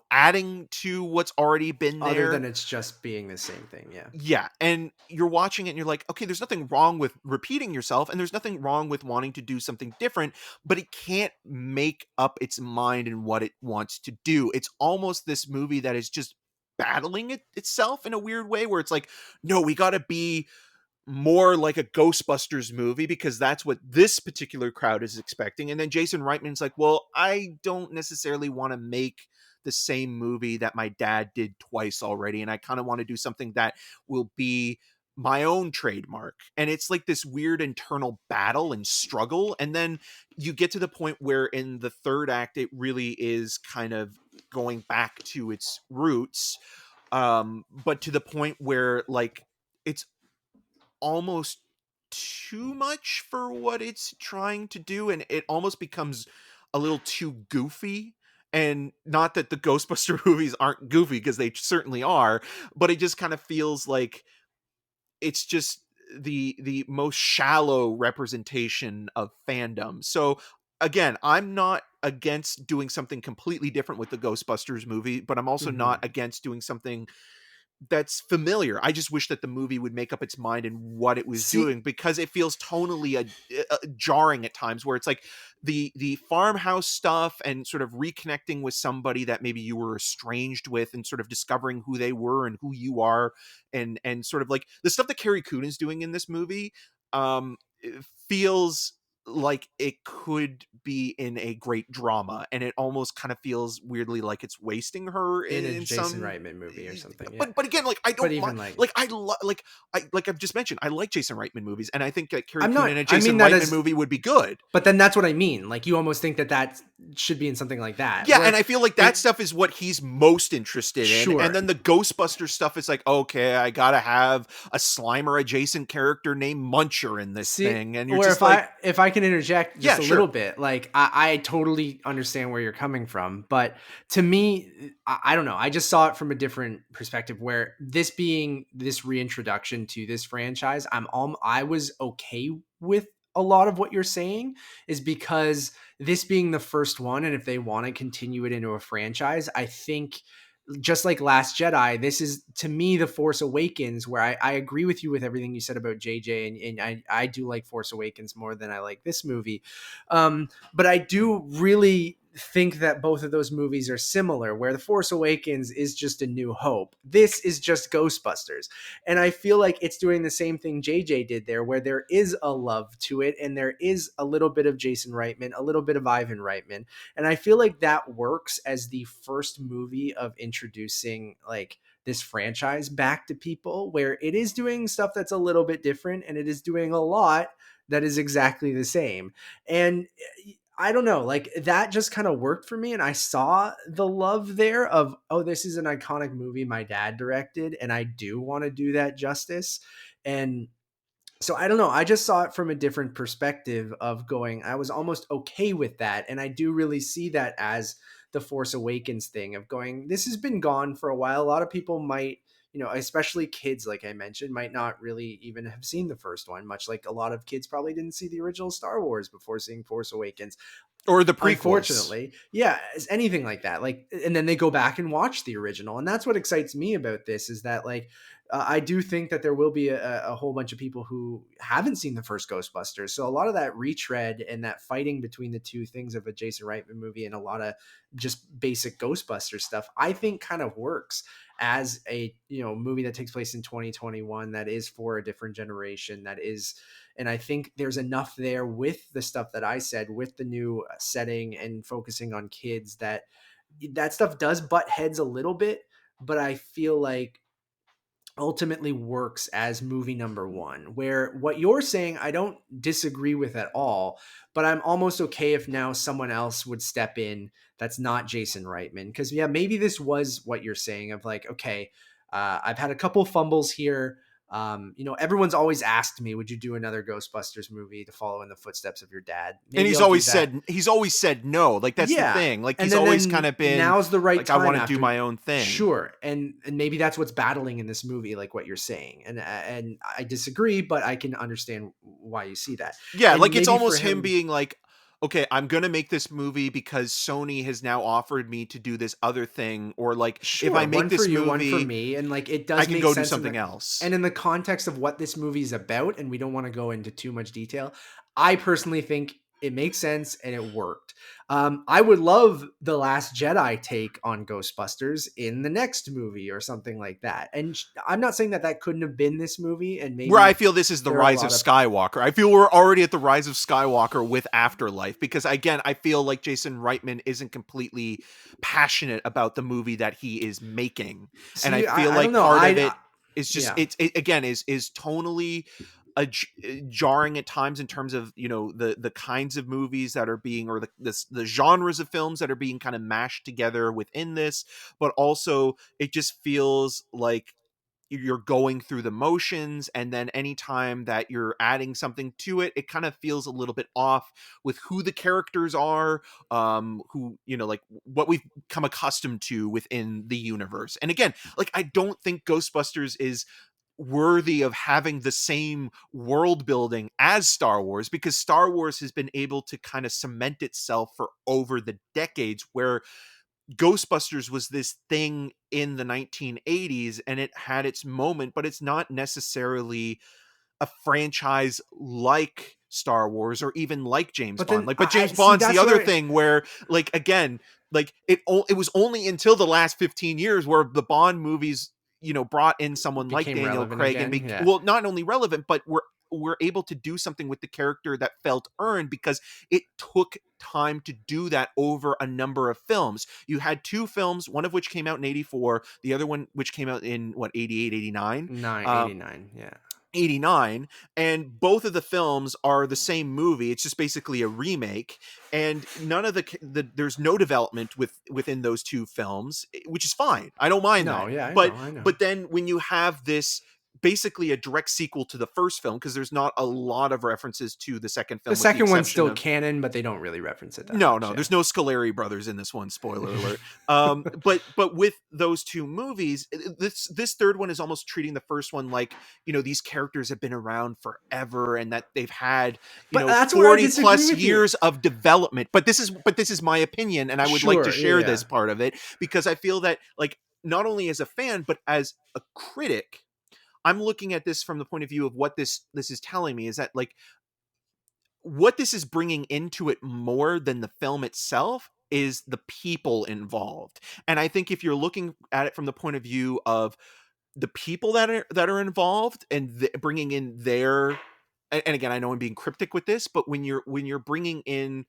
adding to what's already been Other there. than it's just being the same thing, yeah. Yeah, and you're watching it and you're like, okay, there's nothing wrong with repeating yourself, and there's nothing wrong with wanting to do something different, but it can't make up its mind in what it wants to do. It's almost this movie that is just battling itself in a weird way, where it's like, no, we got to be more like a Ghostbusters movie because that's what this particular crowd is expecting. And then Jason Reitman's like, well, I don't necessarily want to make the same movie that my dad did twice already. And I kind of want to do something that will be my own trademark. And it's like this weird internal battle and struggle. And then you get to the point where in the third act, it really is kind of going back to its roots. But to the point where like it's almost too much for what it's trying to do, and it almost becomes a little too goofy. And not that the Ghostbuster movies aren't goofy, because they certainly are, but it just kind of feels like it's just the most shallow representation of fandom. So again, I'm not against doing something completely different with the Ghostbusters movie, but I'm also Mhm. not against doing something that's familiar. I just wish that the movie would make up its mind in what it was See, doing, because it feels tonally jarring at times, where it's like the farmhouse stuff and sort of reconnecting with somebody that maybe you were estranged with, and sort of discovering who they were and who you are, and sort of like the stuff that Carrie Coon is doing in this movie it feels like it could be in a great drama, and it almost kind of feels weirdly like it's wasting her in a in Jason some. Reitman movie or something, yeah. But again, like I But don't mind. even like, Like like I've just mentioned, I like Jason Reitman movies, and I think that Carrie I'm Coon not. in a I Jason mean that Reitman as, movie would be good. but then that's what I mean. Like, you almost think that that should be in something like that. Yeah, Where and I feel like that stuff is what he's most interested in. Sure. And then the Ghostbuster stuff is like, okay, I gotta have a Slimer adjacent character named Muncher in this See, thing, and you're or just like, if I can interject just yeah, a sure. little bit, like I totally understand where you're coming from, but to me, I don't know. I just saw it from a different perspective. Where this being this reintroduction to this franchise, I was okay with a lot of what you're saying, is because this being the first one, and if they want to continue it into a franchise, I think just like Last Jedi, this is to me the Force Awakens, where I agree with you with everything you said about JJ, and I do like Force Awakens more than I like this movie. But I do really think that both of those movies are similar, where the Force Awakens is just a New Hope. This is just Ghostbusters. And I feel like it's doing the same thing JJ did there, where there is a love to it, and there is a little bit of Jason Reitman, a little bit of Ivan Reitman. And I feel like that works as the first movie of introducing like this franchise back to people, where it is doing stuff that's a little bit different, and it is doing a lot that is exactly the same. And I don't know, like that just kind of worked for me. And I saw the love there of, oh, this is an iconic movie my dad directed, and I do want to do that justice. And so I don't know. I just saw it from a different perspective of going, I was almost okay with that. And I do really see that as the Force Awakens thing of going, this has been gone for a while. A lot of people might, especially kids, like I mentioned, might not really even have seen the first one, much like a lot of kids probably didn't see the original Star Wars before seeing Force Awakens. Or the prequels. Unfortunately, yeah, anything like that. Like, and then they go back and watch the original. And that's what excites me about this, is that like, I do think that there will be a whole bunch of people who haven't seen the first Ghostbusters. So a lot of that retread and that fighting between the two things of a Jason Reitman movie and a lot of just basic Ghostbusters stuff, I think kind of works as a, movie that takes place in 2021, that is for a different generation, that is. And I think there's enough there with the stuff that I said, with the new setting and focusing on kids, that stuff does butt heads a little bit, but I feel like ultimately works as movie number one. Where what you're saying, I don't disagree with at all, but I'm almost okay if now someone else would step in that's not Jason Reitman. Because yeah, maybe this was what you're saying of like, okay, I've had a couple fumbles here. Everyone's always asked me, would you do another Ghostbusters movie to follow in the footsteps of your dad? Maybe And he's I'll always do that. said no. Like that's the thing. Like And he's then always kind of been now's the right like, time. I want to after, do my own thing. Sure. And maybe that's what's battling in this movie, like what you're saying. And I disagree, but I can understand why you see that. Yeah, And like it's maybe almost for him being like, okay, I'm going to make this movie because Sony has now offered me to do this other thing. Or like, sure, if I make one this for you, movie, one for me. And like, it does I can make go sense do something else. And in the context of what this movie is about, and we don't want to go into too much detail, I personally think it makes sense and it worked. I would love the Last Jedi take on Ghostbusters in the next movie or something like that. And I'm not saying that couldn't have been this movie. And maybe where I feel this is the rise of Skywalker. I feel we're already at the rise of Skywalker with Afterlife, because again, I feel like Jason Reitman isn't completely passionate about the movie that he is making. See, and I feel like I don't know. part of it It's just Yeah. it again is tonally jarring at times in terms of, you know, the kinds of movies that are being, or the genres of films that are being kind of mashed together within this, but also it just feels like you're going through the motions, and then anytime that you're adding something to it, it kind of feels a little bit off with who the characters are, who, you know, like what we've come accustomed to within the universe. And again, like, I don't think Ghostbusters is worthy of having the same world building as Star Wars, because Star Wars has been able to kind of cement itself for over the decades, where Ghostbusters was this thing in the 1980s and it had its moment, but it's not necessarily a franchise like Star Wars or even like James But Bond. then Like, but I James see Bond's the that's other where thing where, like, again, like it was only until the last 15 years where the Bond movies, you know, brought in someone like became Daniel relevant Craig and again. Yeah. well, not only relevant, but were able to do something with the character that felt earned, because it took time to do that over a number of films. You had two films, one of which came out in 84, the other one which came out in what, 88, 89. 989. Yeah. 89, and both of the films are the same movie. It's just basically a remake, and none of there's no development within those two films, which is fine. I don't mind No, that. yeah, I know, but I know. but then when you have this basically a direct sequel to the first film, because there's not a lot of references to the second The film with the second one's exception still of, canon, but they don't really reference it that no, much. no, Yeah. there's no Scoleri brothers in this one. Spoiler alert. But with those two movies, this third one is almost treating the first one like, you know, these characters have been around forever and that they've had, you But know, that's where I 40 disagree plus with you. years of development. But this is my opinion, and I would like to Sure. Yeah. share Yeah. this part of it, because I feel that, like, not only as a fan but as a critic, I'm looking at this from the point of view of what this is telling me is that, like, what this is bringing into it more than the film itself is the people involved. And I think if you're looking at it from the point of view of the people that are involved and bringing in their, and again, I know I'm being cryptic with this, but when you're bringing in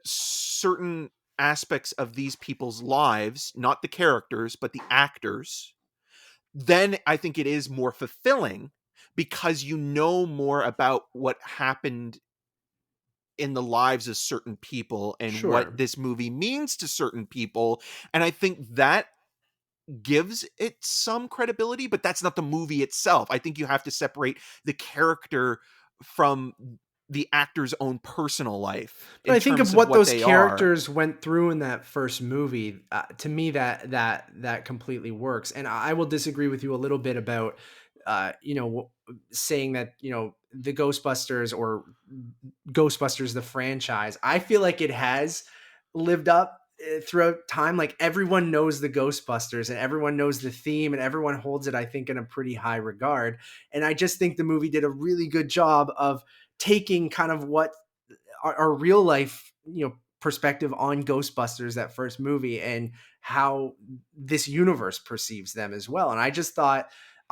certain aspects of these people's lives, not the characters but the actors, then I think it is more fulfilling, because you know more about what happened in the lives of certain people and what Sure. this movie means to certain people. And I think that gives it some credibility, but that's not the movie itself. I think you have to separate the character from the actor's own personal life But in I think of terms of what what those they are. characters went through in that first movie. To me, that completely works. And I will disagree with you a little bit about, saying that the Ghostbusters or Ghostbusters the franchise. I feel like it has lived up throughout time. Like everyone knows the Ghostbusters and everyone knows the theme and everyone holds it, I think, in a pretty high regard. And I just think the movie did a really good job of taking kind of what our real life, perspective on Ghostbusters, that first movie, and how this universe perceives them as well. And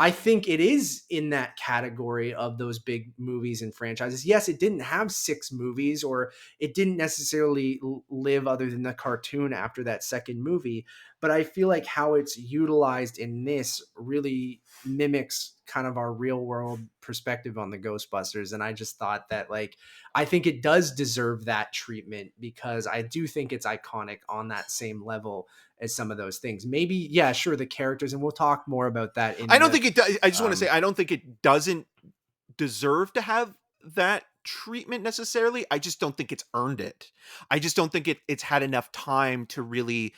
I think it is in that category of those big movies and franchises. Yes, it didn't have 6 movies, or it didn't necessarily live other than the cartoon after that second movie. But I feel like how it's utilized in this really mimics kind of our real world perspective on the Ghostbusters. And I just thought that, like, I think it does deserve that treatment, because I do think it's iconic on that same level as some of those things. Maybe, yeah, sure, the characters, and we'll talk more about that I in don't the think it does. I just want to say, um I don't think it doesn't deserve to have that treatment necessarily. I just don't think it's earned it. I just don't think it's had enough time to really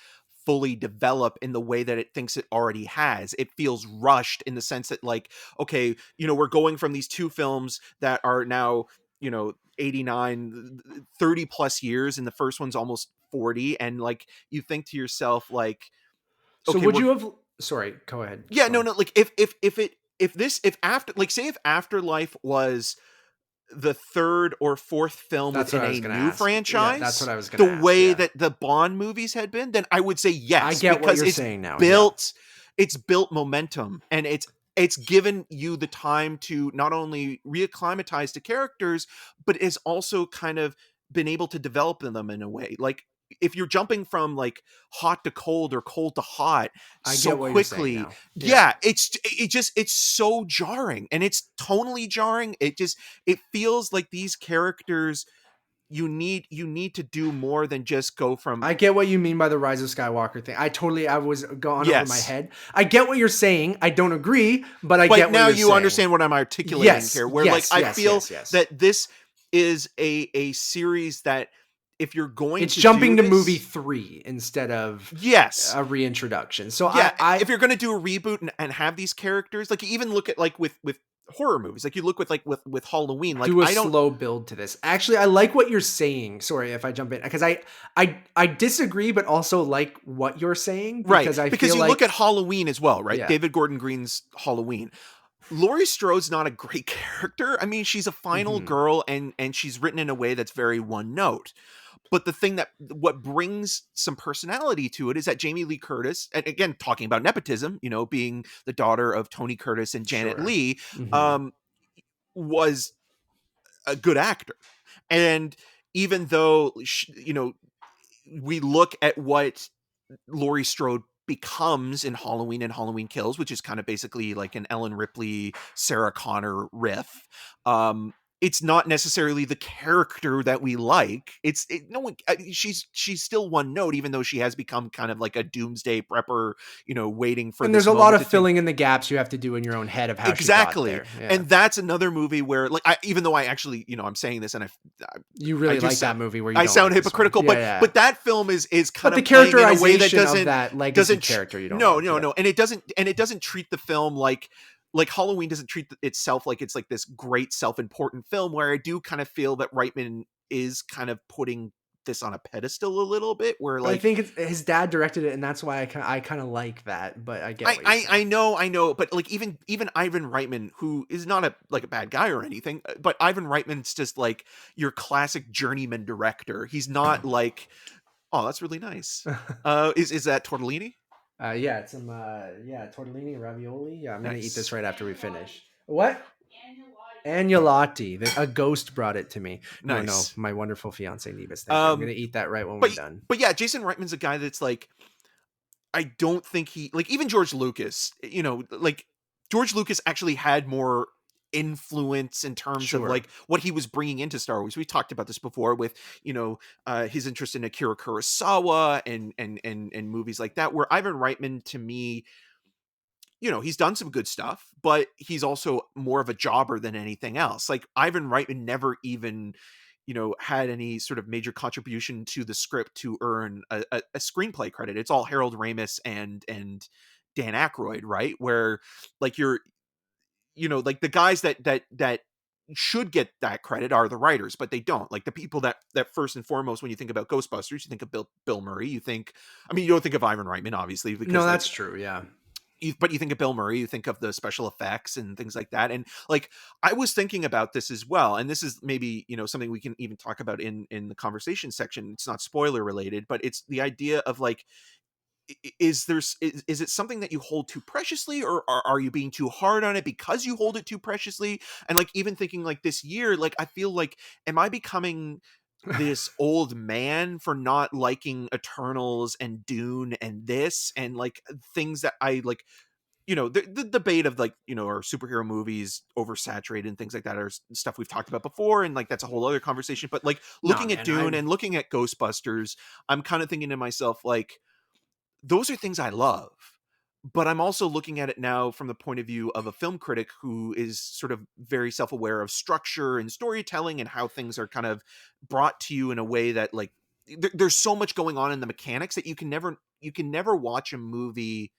fully develop in the way that it thinks it already has. It feels rushed in the sense that, like, okay, we're going from these two films that are now, 89, 30 plus years, and the first one's almost 40, and, like, you think to yourself, like, so okay, would we're, you have, sorry, go ahead, yeah, go no, on. no, like, if after, like, say if Afterlife was the third or fourth film That's what within I a was going to new ask. Yeah, that's what franchise, I was going the to ask. way Yeah, that the Bond movies had been, then I would say I yes, get what because you're it's saying now. Yeah. built it's built momentum, and it's given you the time to not only reacclimatize to characters, but is also kind of been able to develop them in a way. Like, if you're jumping from like hot to cold or cold to hot I so get what you're saying quickly, now. yeah, it's so jarring, and it's tonally jarring. It feels like these characters, you need to do more than just go from, I get what you mean by the Rise of Skywalker thing. I was gone over my yes, head. I get what you're saying. I don't agree, but I but get what now you're you saying. understand what I'm articulating Yes, here, where like yes, I yes, feel yes, yes. that this is a series that if you're going It's to jumping do to movie this, 3 instead of yes, a reintroduction. So yeah, I if you're going to do a reboot and have these characters, like you even look at like with horror movies, like you look with like with Halloween, like do a I don't, slow build to this. Actually, I like what you're saying. Sorry if I jump in, because I disagree, but also like what you're saying, right, because I because feel you look like at Halloween as well, right? yeah. David Gordon Green's Halloween. Laurie Strode's not a great character. I mean, she's a final Mhm. girl, and she's written in a way that's very one note. But the thing that what brings some personality to it is that Jamie Lee Curtis, and again talking about nepotism, you know, being the daughter of Tony Curtis and Janet Sure. Leigh, Mhm. um, was a good actor. And even though you know, we look at what Laurie Strode becomes in Halloween and Halloween Kills, which is kind of basically like an Ellen Ripley, Sarah Connor riff. It's not necessarily the character that we like. No one. She's still one note, even though she has become kind of like a doomsday prepper, you know, waiting for And there's this a lot moment of to think. filling in the gaps you have to do in your own head of how she got Exactly. there. Yeah. And that's another movie where, like, even though I actually, you know, I'm saying this and You I really do like sound, that movie where you I don't sound like this one. hypocritical, Yeah, yeah. but that film is kind But the of playing in a way that characterization of doesn't that legacy doesn't character you don't no, like. no, Yeah. no, and it doesn't treat the film like Halloween doesn't treat itself like it's like this great self-important film, where I do kind of feel that Reitman is kind of putting this on a pedestal a little bit, where But I like think his dad directed it, and that's why I kind of like that. But I get what you're saying. I know, but like even Ivan Reitman, who is not a like a bad guy or anything, but Ivan Reitman's just like your classic journeyman director. He's not like, oh, that's really nice. Is that tortellini? Yeah, it's some tortellini ravioli. Yeah, I'm gonna eat this Nice, right after we finish. What? Agnolotti. A ghost brought it to me. No, nice. my wonderful fiance Nevis. Thank you. I'm gonna eat that right when we're But done. but yeah, Jason Reitman's a guy that's like, I don't think he, like, even George Lucas, you know, like George Lucas actually had more influence in terms of Sure. like what he was bringing into Star Wars. We talked about this before with, you know, his interest in Akira Kurosawa and movies like that, where Ivan Reitman, to me, you know, he's done some good stuff, but he's also more of a jobber than anything else. Like Ivan Reitman never even, you know, had any sort of major contribution to the script to earn a screenplay credit. It's all Harold Ramis and Dan Aykroyd, right? Where like you're, you know, like the guys that should get that credit are the writers, but they don't. Like the people that first and foremost, when you think about Ghostbusters, you think of Bill Murray. You think, I mean, you don't think of Ivan Reitman, obviously, No, because like that's true. Yeah. but you think of Bill Murray, you think of the special effects and things like that. And like, I was thinking about this as well. And this is maybe, you know, something we can even talk about in the conversation section. It's not spoiler related, but it's the idea of like, is it something that you hold too preciously, or are you being too hard on it because you hold it too preciously? And like, even thinking like this year, like, I feel like, am I becoming this old man for not liking Eternals and Dune and this and like things that I like, you know, the debate of like, you know, are superhero movies oversaturated and things like that, are stuff we've talked about before, and like that's a whole other conversation. But like No, looking at man. Dune and looking at Ghostbusters, I'm kind of thinking to myself, like, those are things I love, but I'm also looking at it now from the point of view of a film critic who is sort of very self-aware of structure and storytelling and how things are kind of brought to you in a way that like there's so much going on in the mechanics that you can never watch a movie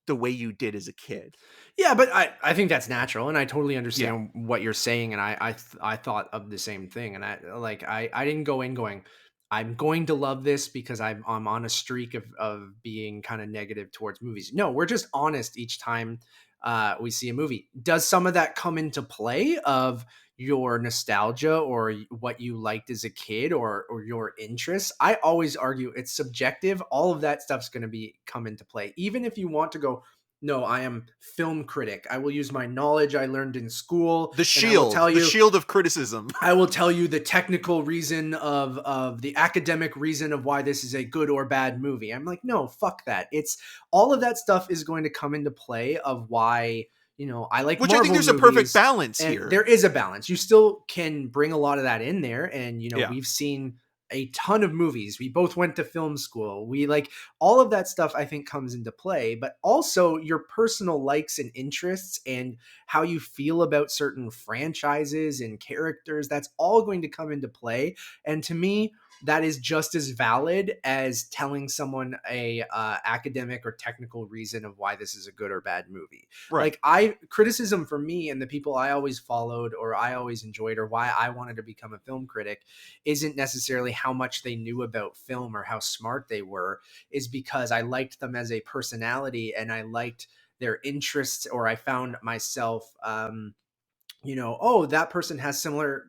the way you did as a kid. Yeah, but I think that's natural, and I totally Yeah. understand what you're saying, and I thought of the same thing, and I didn't go in going, I'm going to love this because I'm on a streak of being kind of negative towards movies. No, we're just honest each time we see a movie. Does some of that come into play of your nostalgia or what you liked as a kid or your interests? I always argue it's subjective. All of that stuff's going to be come into play, even if you want to go, No, I am film critic. I will use my knowledge I learned in school, The and I will shield, tell the you, shield of criticism. I will tell you the technical reason of the academic reason of why this is a good or bad movie. I'm like, no, fuck that. It's all of that stuff is going to come into play of why, I like Which I think Marvel there's a perfect movies, balance and here. there is a balance. You still can bring a lot of that in there, and Yeah. we've seen a ton of movies. We both went to film school. We like all of that stuff, I think, comes into play, but also your personal likes and interests and how you feel about certain franchises and characters. That's all going to come into play. And to me, that is just as valid as telling someone a academic or technical reason of why this is a good or bad movie. Right. Like criticism for me and the people I always followed or I always enjoyed or why I wanted to become a film critic isn't necessarily how much they knew about film or how smart they were, is because I liked them as a personality and I liked their interests, or I found myself, oh, that person has similar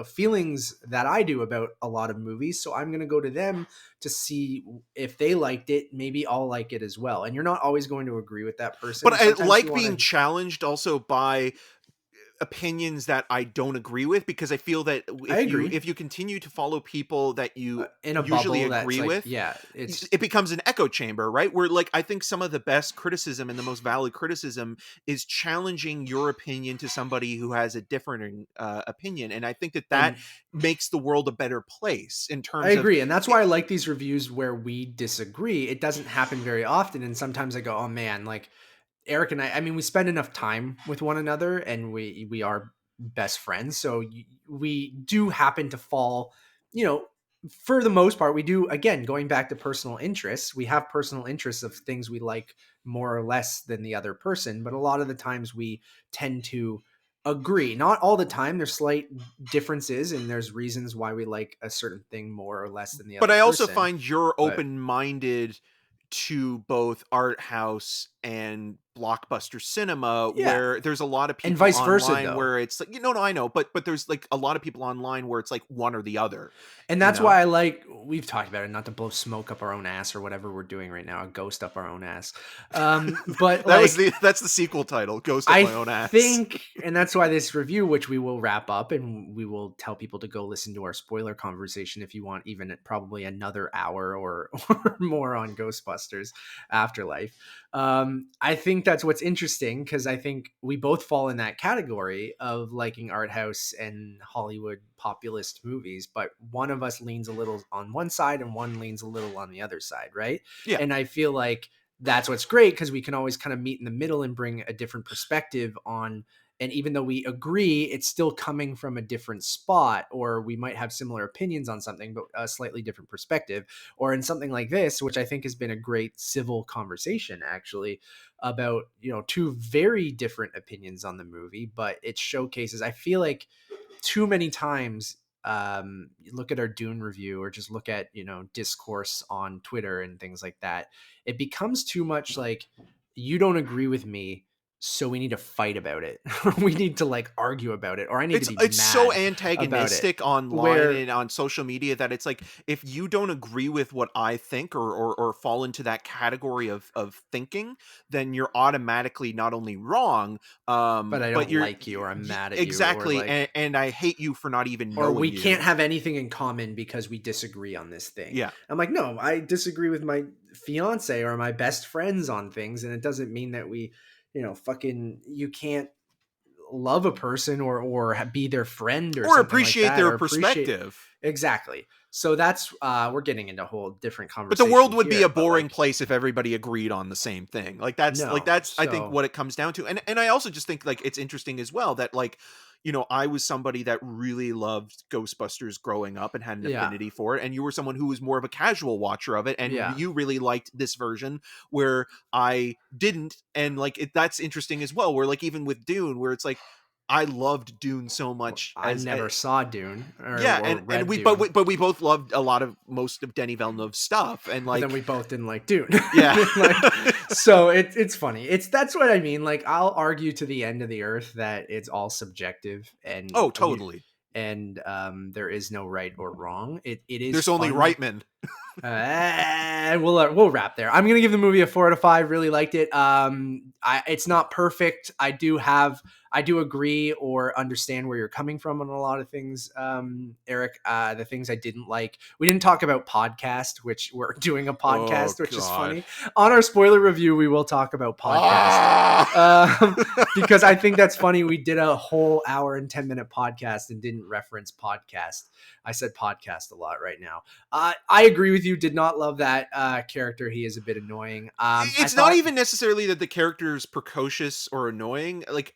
feelings that I do about a lot of movies. So I'm going to go to them to see if they liked it. Maybe I'll like it as well. And you're not always going to agree with that person. But I Sometimes you like want being to. challenged also by opinions that I don't agree with, because I feel that I agree. if you continue to follow people that you In a usually bubble that's agree like, with, yeah, it's it becomes an echo chamber, right? Where like I think some of the best criticism and the most valid criticism is challenging your opinion to somebody who has a different opinion, and I think that and makes the world a better place in I terms of agree. And that's why I like these reviews where we disagree. It doesn't happen very often. And sometimes I go, oh man, like Eric and I mean, we spend enough time with one another and we are best friends. So we do happen to fall, you know, for the most part, we do, again, going back to personal interests, we have personal interests of things we like more or less than the other person. But a lot of the times we tend to agree. Not all the time. There's slight differences and there's reasons why we like a certain thing more or less than the but other I also person. find you're But open-minded to both art house and blockbuster cinema, yeah. where there's a lot of And people vice versa, online though. where it's like, no, I know, but there's like a lot of people online where it's like one or the other, And you that's know? why I like, we've talked about it, not to blow smoke up our own ass or whatever we're doing right now, a ghost up our own ass. But like, That's the sequel title, Ghost Up I My Own Ass. think, and that's why this review, which we will wrap up and we will tell people to go listen to our spoiler conversation if you want even probably another hour or more on Ghostbusters Afterlife. I think that's what's interesting because I think we both fall in that category of liking art house and Hollywood populist movies, but one of us leans a little on one side and one leans a little on the other side, right? Yeah. And I feel like that's what's great because we can always kind of meet in the middle and bring a different perspective on. And even though we agree, it's still coming from a different spot, or we might have similar opinions on something, but a slightly different perspective. Or in something like this, which I think has been a great civil conversation, actually, about, two very different opinions on the movie, but it showcases, I feel like too many times, look at our Dune review or just look at, discourse on Twitter and things like that. It becomes too much like, you don't agree with me, so we need to fight about it. We need to like argue about it, or I need to be It's so mad about it. antagonistic online Where and on social media that it's like, if you don't agree with what I think, or fall into that category of thinking, then you're automatically not only wrong, but I but don't like you, or I'm mad at you, or exactly, like, and I hate you for not even or knowing we can't you. have anything in common because we disagree on this thing. Yeah. I'm like, no, I disagree with my fiance or my best friends on things. And it doesn't mean that we, fucking, you can't love a person or be their friend or Or something like appreciate that, their or appreciate. perspective. Exactly. So that's, we're getting into a whole different But the world conversation would be a here, but boring like, place if everybody agreed on the same thing. Like no. that's I think So what it comes down to. And I also just think like it's interesting as well that like, I was somebody that really loved Ghostbusters growing up and had an yeah, affinity for it, and you were someone who was more of a casual watcher of it, and yeah. you really liked this version where I didn't. And like that's interesting as well, where like even with Dune, where it's like I loved Dune so much I as never saw Dune yeah, or and read Dune. but we both loved most of Denis Villeneuve's stuff, and But then like we both didn't like Dune. yeah. Like, so it's funny. That's what I mean. Like, I'll argue to the end of the earth that it's all subjective, and Oh, totally. and there is no right or wrong. It is. There's only fun. Reitman. We'll wrap there. I'm gonna give the movie a 4 out of 5. Really liked it. It's not perfect. I do agree or understand where you're coming from on a lot of things, Eric. The things I didn't like. We didn't talk about podcast, which we're doing a podcast, which is funny. On our spoiler review, we will talk about podcast because I think that's funny. We did a whole hour and 10-minute podcast and didn't reference podcast. I said podcast a lot right now. I agree with you. Did not love that character. He is a bit annoying. It's not even necessarily that the character is precocious or annoying. Like,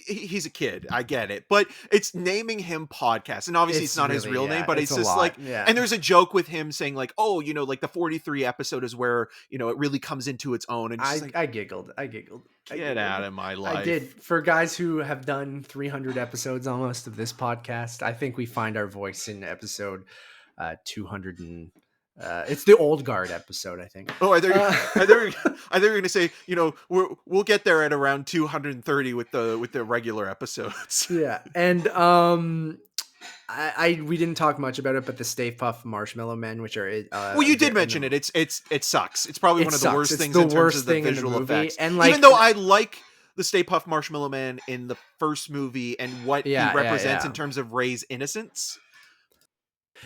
he's a kid. I get it. But it's naming him podcast. And obviously it's not his real name, but it's just like, and there's a joke with him saying like, oh, you know, like the 43 episode is where, you know, it really comes into its own. And I giggled. Get out of my life. I did. For guys who have done 300 episodes almost of this podcast, I think we find our voice in episode 200 and it's the old guard episode, I think. Oh, I thought you were going to say, you know, we'll get there at around 230 with the regular episodes. Yeah, and we didn't talk much about it, but the Stay Puft Marshmallow Men, which are well, you did mention it. It sucks. It's probably one of the worst things in terms of the visual effects. And like, even though I like the Stay Puft Marshmallow Man in the first movie and what he represents in terms of Ray's innocence.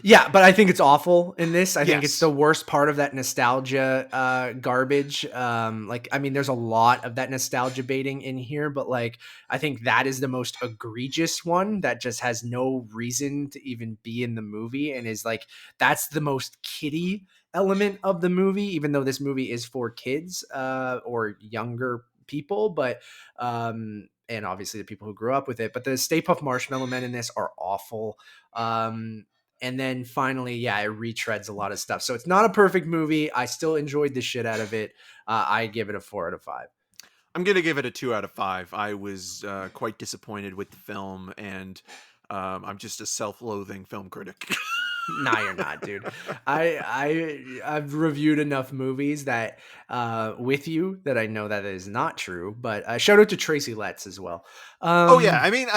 Yeah, but I think it's awful in this. I think it's the worst part of that nostalgia garbage. Like, I mean, there's a lot of that nostalgia baiting in here, but like, I think that is the most egregious one that just has no reason to even be in the movie, and is like, that's the most kiddie element of the movie, even though this movie is for kids or younger people, but and obviously the people who grew up with it. But the Stay Puft Marshmallow Men in this are awful. And then finally, it retreads a lot of stuff. So it's not a perfect movie. I still enjoyed the shit out of it. I give it a 4 out of 5. I'm going to give it a 2 out of 5. I was quite disappointed with the film, and I'm just a self-loathing film critic. Nah, you're not, dude. I've reviewed enough movies that with you that I know that is not true. But shout out to Tracy Letts as well. I mean,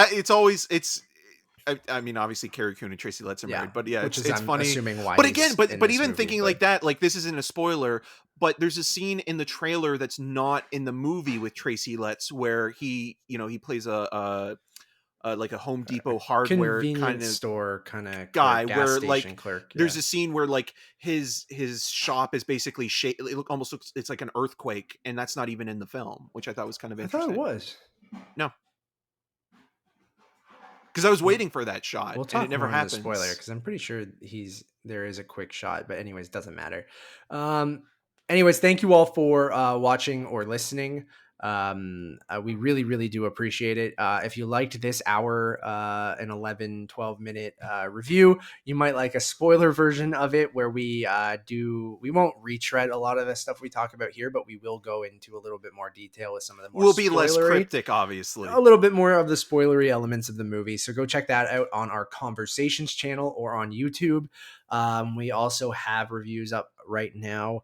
I mean, obviously Carrie Coon and Tracy Letts are married, but it's funny. But again, but even thinking like that, like this isn't a spoiler, but there's a scene in the trailer that's not in the movie with Tracy Letts where he plays a like a Home Depot hardware kind of store kind of guy where like clerk, there's a scene where like his shop is basically almost looks, it's like an earthquake, and that's not even in the film, which I thought was kind of interesting. I thought it was. No. Because I was waiting for that shot, and it never happened. Spoiler, because I'm pretty sure there is a quick shot, but anyways, doesn't matter. Anyways, thank you all for watching or listening. We really, really do appreciate it. If you liked this hour and 12 minute review, you might like a spoiler version of it where we won't retread a lot of the stuff we talk about here, but we will go into a little bit more detail with some of the more be less cryptic, obviously. A little bit more of the spoilery elements of the movie. So go check that out on our Conversations channel or on YouTube. We also have reviews up right now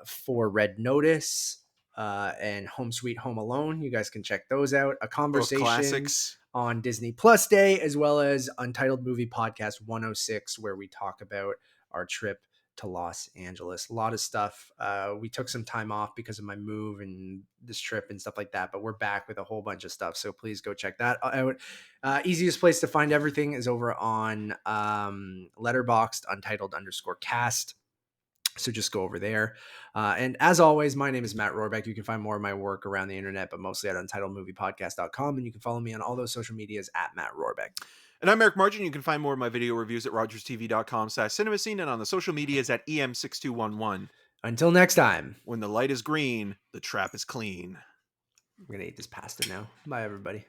for Red Notice and Home Sweet Home Alone. You guys can check those out. A conversation on Disney Plus Day, as well as Untitled Movie Podcast 106, where we talk about our trip to Los Angeles. A lot of stuff. We took some time off because of my move and this trip and stuff like that, but we're back with a whole bunch of stuff. So please go check that out. Easiest place to find everything is over on Letterboxd, Untitled_cast. So just go over there. And as always, my name is Matt Rohrbeck. You can find more of my work around the internet, but mostly at UntitledMoviePodcast.com. And you can follow me on all those social medias at Matt Rohrbeck. And I'm Eric Margin. You can find more of my video reviews at RogersTV.com/CinemaScene and on the social medias at EM6211. Until next time. When the light is green, the trap is clean. I'm going to eat this pasta now. Bye, everybody.